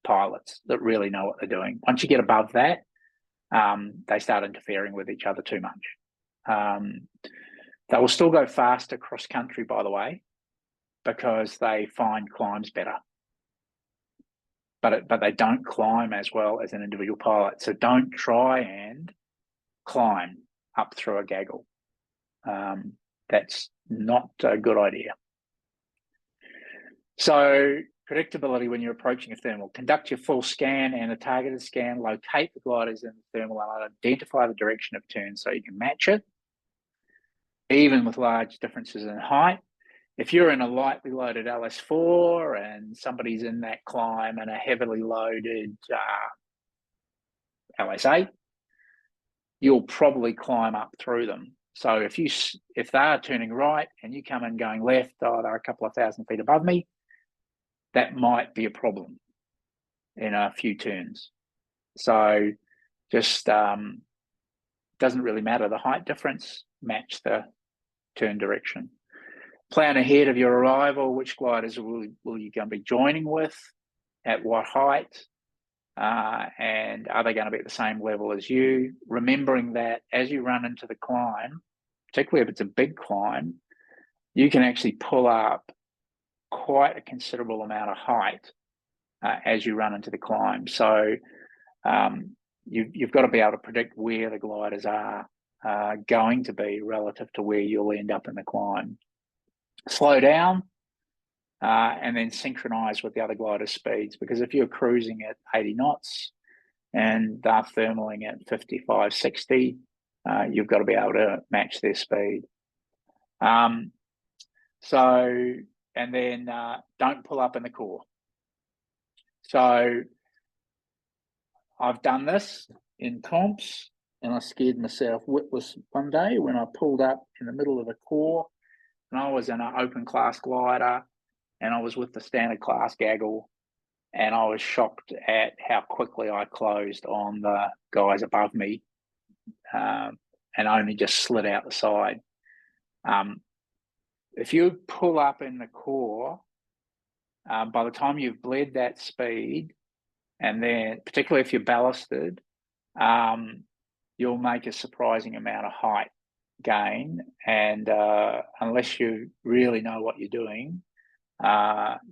[SPEAKER 2] pilots that really know what they're doing. Once you get above that, they start interfering with each other too much. They will still go faster cross country, by the way, because they find climbs better. But they don't climb as well as an individual pilot. So don't try and climb up through a gaggle. That's not a good idea. So predictability when you're approaching a thermal. Conduct your full scan and a targeted scan. Locate the gliders in the thermal and identify the direction of turn so you can match it, even with large differences in height. If you're in a lightly loaded LS4 and somebody's in that climb and a heavily loaded LS8, you'll probably climb up through them. So if they are turning right and you come in going left, they're a couple of 1,000 feet above me, that might be a problem in a few turns. So just doesn't really matter. The height difference, match the turn direction. Plan ahead of your arrival. Which gliders will you going to be joining with? At what height? And are they going to be at the same level as you? Remembering that as you run into the climb, particularly if it's a big climb, you can actually pull up quite a considerable amount of height as you run into the climb. So you've got to be able to predict where the gliders are going to be relative to where you'll end up in the climb. Slow down and then synchronize with the other glider speeds, because if you're cruising at 80 knots and they're thermaling at 55, 60, you've got to be able to match their speed. And then don't pull up in the core. So I've done this in comps and I scared myself witless one day when I pulled up in the middle of the core. And I was in an open class glider and I was with the standard class gaggle, and I was shocked at how quickly I closed on the guys above me and only just slid out the side. If you pull up in the core, by the time you've bled that speed, and then particularly if you're ballasted, you'll make a surprising amount of height gain, and unless you really know what you're doing,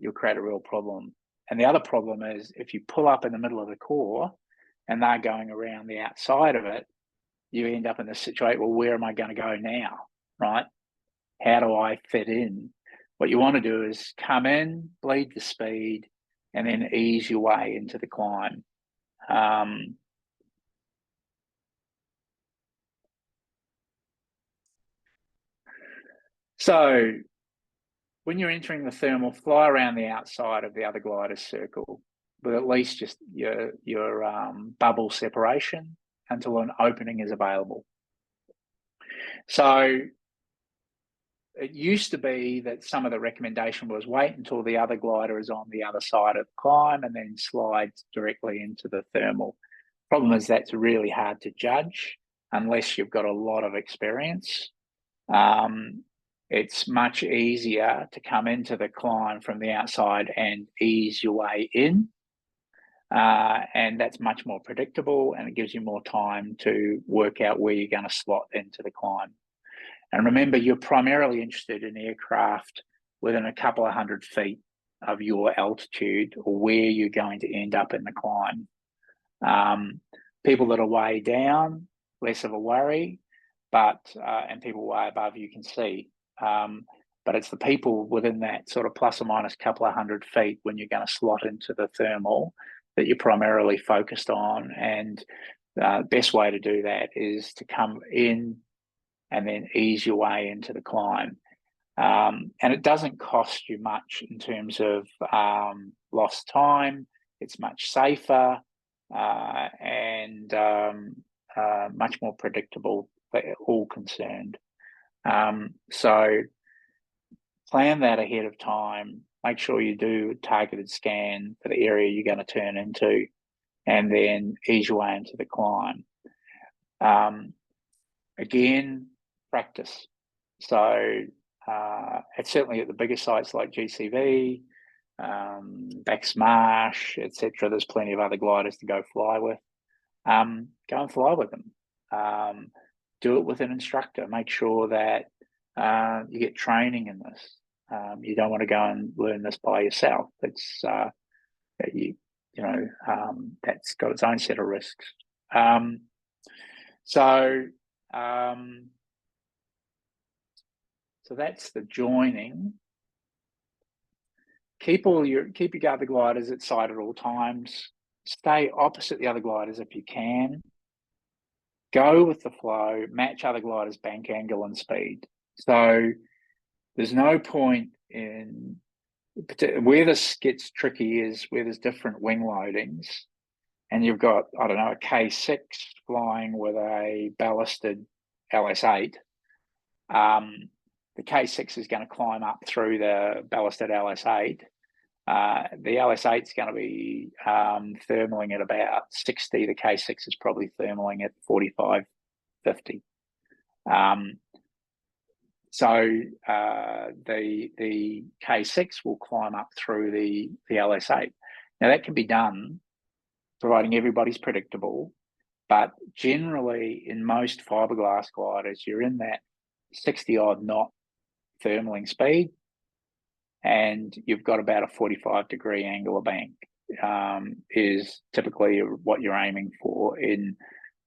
[SPEAKER 2] you'll create a real problem. And the other problem is if you pull up in the middle of the core and they're going around the outside of it, you end up in this situation, well, where am I going to go now, right? How do I fit in? What you want to do is come in, bleed the speed, and then ease your way into the climb. So when you're entering the thermal, fly around the outside of the other glider's circle with at least just your bubble separation until an opening is available. So it used to be that some of the recommendation was wait until the other glider is on the other side of the climb and then slide directly into the thermal. Problem is that's really hard to judge unless you've got a lot of experience. It's much easier to come into the climb from the outside and ease your way in. And that's much more predictable, and it gives you more time to work out where you're going to slot into the climb. And remember, you're primarily interested in aircraft within a couple of 100 feet of your altitude or where you're going to end up in the climb. People that are way down, less of a worry, and people way above you can see. But it's the people within that sort of plus or minus couple of 100 feet when you're going to slot into the thermal that you're primarily focused on. And the best way to do that is to come in and then ease your way into the climb. And it doesn't cost you much in terms of lost time. It's much safer and much more predictable for all concerned. So plan that ahead of time. Make sure you do a targeted scan for the area you're going to turn into, and then ease your way into the climb. Again, practice. So it's certainly at the bigger sites like GCV, Backs Marsh, etc. There's plenty of other gliders to go fly with. Go and fly with them. Do it with an instructor. Make sure that you get training in this. You don't want to go and learn this by yourself. It's that's got its own set of risks. So that's the joining. Keep your other gliders at sight at all times. Stay opposite the other gliders if you can. Go with the flow. Match other gliders' bank angle and speed. So there's no point in where this gets tricky is where there's different wing loadings, and you've got, I don't know, a K6 flying with a ballasted LS8. The K6 is going to climb up through the ballasted LS8. The LS8 is going to be thermaling at about 60. The K6 is probably thermaling at 45, 50. So the K6 will climb up through the LS8. Now that can be done providing everybody's predictable, but generally in most fiberglass gliders, you're in that 60 odd knot thermaling speed, and you've got about a 45-degree angle of bank is typically what you're aiming for in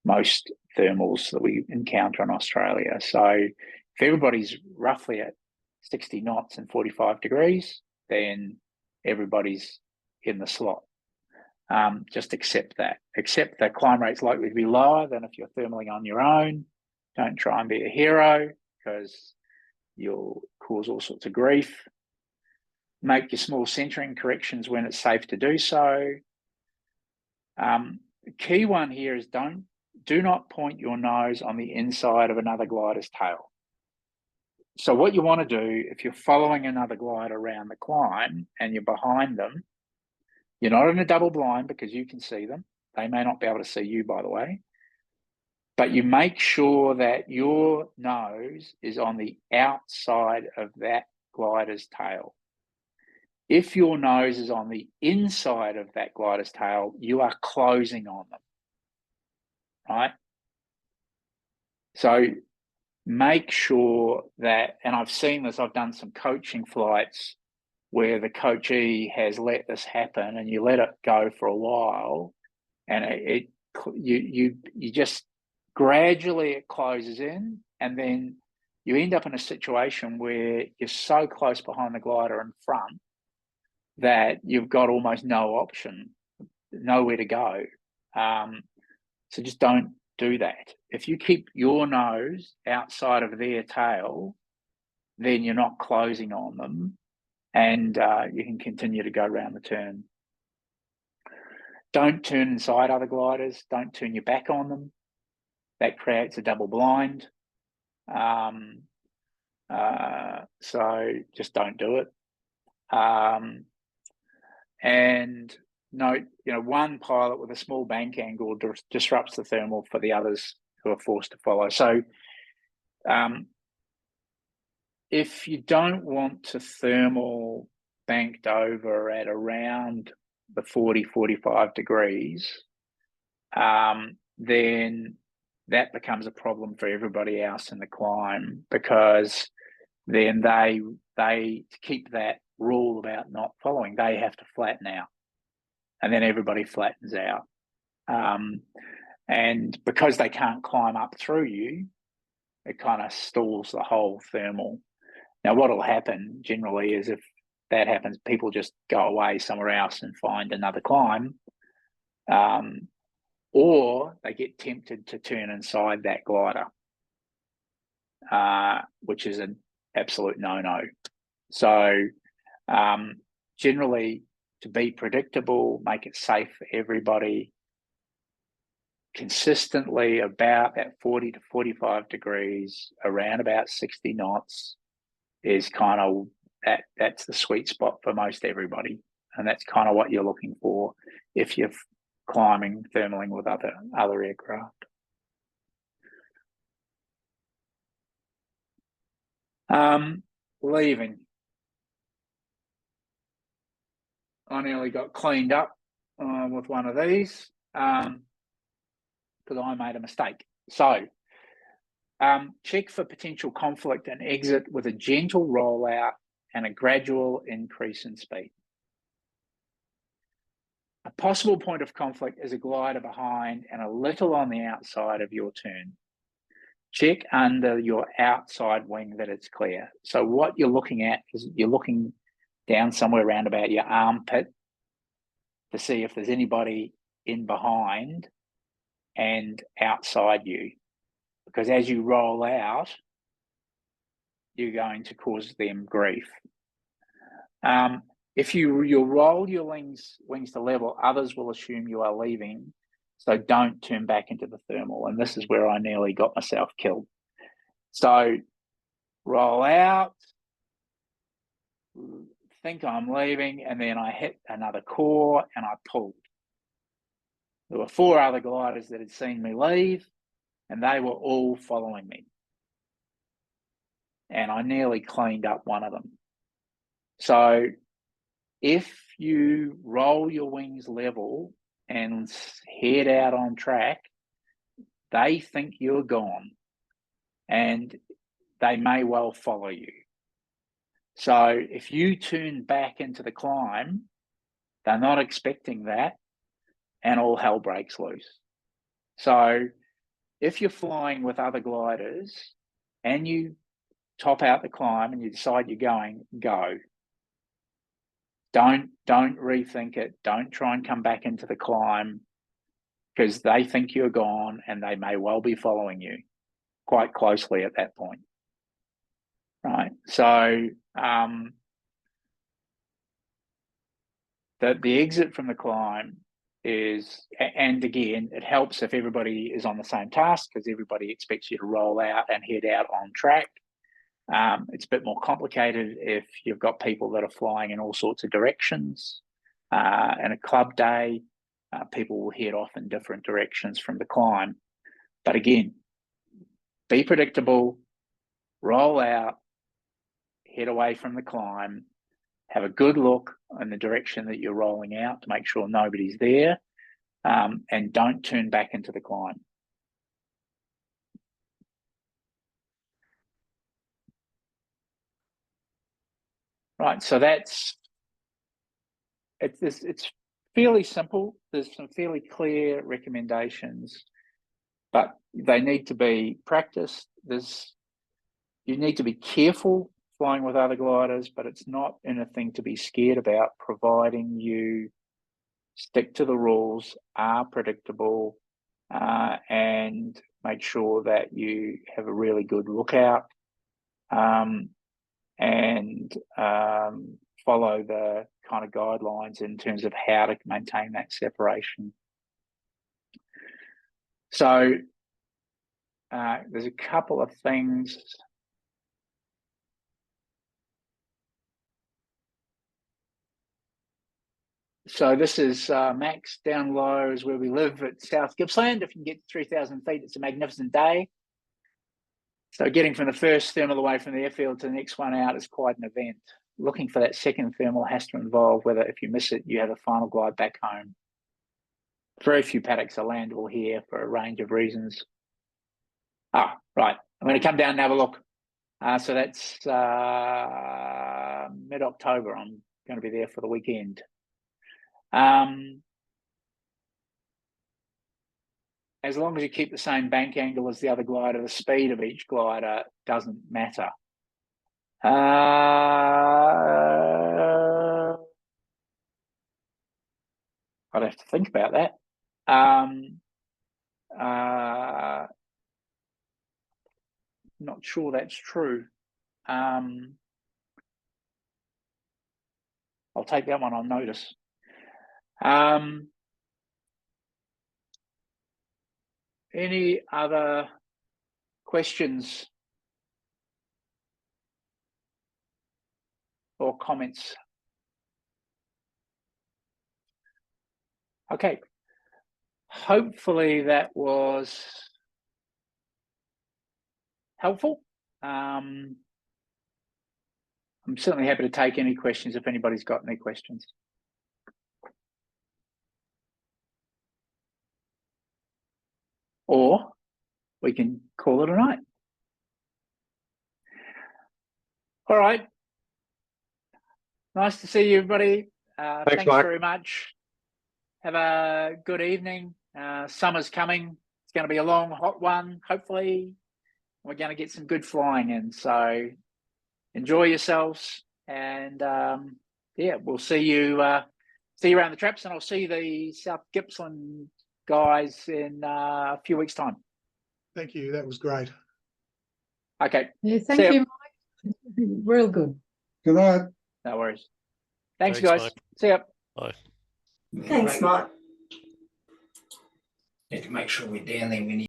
[SPEAKER 2] most thermals that we encounter in Australia. So if everybody's roughly at 60 knots and 45 degrees, then everybody's in the slot. Just accept that. Accept that climb rate's likely to be lower than if you're thermaling on your own. Don't try and be a hero, because you'll cause all sorts of grief. Make your small centering corrections when it's safe to do so. The key one here is do not point your nose on the inside of another glider's tail. So what you want to do, if you're following another glider around the climb and you're behind them, you're not in a double blind because you can see them. They may not be able to see you, by the way. But you make sure that your nose is on the outside of that glider's tail. If your nose is on the inside of that glider's tail, you are closing on them, right? So make sure that, and I've seen this, I've done some coaching flights where the coachee has let this happen, and you let it go for a while, and you just gradually it closes in, and then you end up in a situation where you're so close behind the glider in front that you've got almost no option, nowhere to go. So just don't do that. If you keep your nose outside of their tail, then you're not closing on them, and you can continue to go around the turn. Don't turn inside other gliders. Don't turn your back on them. That creates a double blind. So just don't do it. And note, one pilot with a small bank angle disrupts the thermal for the others who are forced to follow. So if you don't want to thermal banked over at around the 40, 45 degrees, then that becomes a problem for everybody else in the climb, because then they to keep that rule about not following, they have to flatten out, and then everybody flattens out. And because they can't climb up through you, it kind of stalls the whole thermal. Now, what will happen generally is, if that happens, people just go away somewhere else and find another climb, or they get tempted to turn inside that glider, which is an absolute no-no. So generally, to be predictable, make it safe for everybody, consistently about at 40 to 45 degrees, around about 60 knots is kind of that's the sweet spot for most everybody. And that's kind of what you're looking for if you're climbing, thermaling with other aircraft. Leaving. I nearly got cleaned up with one of these because I made a mistake. So check for potential conflict and exit with a gentle rollout and a gradual increase in speed. A possible point of conflict is a glider behind and a little on the outside of your turn. Check under your outside wing that it's clear. So what you're looking at is you're looking down somewhere around about your armpit to see if there's anybody in behind and outside you. Because as you roll out, you're going to cause them grief. If you roll your wings to level, others will assume you are leaving. So don't turn back into the thermal. And this is where I nearly got myself killed. So roll out, think I'm leaving, and then I hit another core and I pulled. There were 4 other gliders that had seen me leave, and they were all following me. And I nearly cleaned up one of them. So if you roll your wings level and head out on track, they think you're gone and they may well follow you. So if you turn back into the climb, they're not expecting that and all hell breaks loose. So if you're flying with other gliders and you top out the climb and you decide you're going, go. Don't rethink it. Don't try and come back into the climb because they think you're gone and they may well be following you quite closely at that point. Right. So the exit from the climb is, and again, it helps if everybody is on the same task because everybody expects you to roll out and head out on track. It's a bit more complicated if you've got people that are flying in all sorts of directions. And a club day, people will head off in different directions from the climb. But again, be predictable, roll out, head away from the climb, have a good look in the direction that you're rolling out to make sure nobody's there, and don't turn back into the climb. Right, so it's fairly simple. There's some fairly clear recommendations, but they need to be practiced. You need to be careful flying with other gliders, but it's not anything to be scared about, providing you stick to the rules, are predictable, and make sure that you have a really good lookout, and follow the kind of guidelines in terms of how to maintain that separation. So there's a couple of things. So this is Max down low is where we live at South Gippsland. If you can get to 3,000 feet, it's a magnificent day. So getting from the first thermal away from the airfield to the next one out is quite an event. Looking for that second thermal has to involve whether if you miss it, you have a final glide back home. Very few paddocks are landable here for a range of reasons. Ah, right. I'm going to come down and have a look. So that's mid-October. I'm going to be there for the weekend. As long as you keep the same bank angle as the other glider, the speed of each glider doesn't matter. I'd have to think about that. Not sure that's true. I'll take that one on notice. Any other questions or comments? Okay. Hopefully that was helpful. I'm certainly happy to take any questions if anybody's got any questions. Or we can call it a night. All right. Nice to see you, everybody. Thanks
[SPEAKER 3] Mike.
[SPEAKER 2] very much. Have a good evening. Summer's coming. It's going to be a long, hot one, hopefully. We're going to get some good flying in. So enjoy yourselves. And yeah, we'll see you around the traps, and I'll see the South Gippsland guys in a few weeks' time.
[SPEAKER 4] Thank you. That was great.
[SPEAKER 2] Okay.
[SPEAKER 5] Yeah, thank you, Mike. Real good.
[SPEAKER 4] Good night.
[SPEAKER 2] No worries. Thanks
[SPEAKER 6] Thanks,
[SPEAKER 2] guys.
[SPEAKER 6] Mike.
[SPEAKER 2] See ya.
[SPEAKER 6] Bye.
[SPEAKER 7] Thanks, Mike.
[SPEAKER 8] Need to make sure we're down there when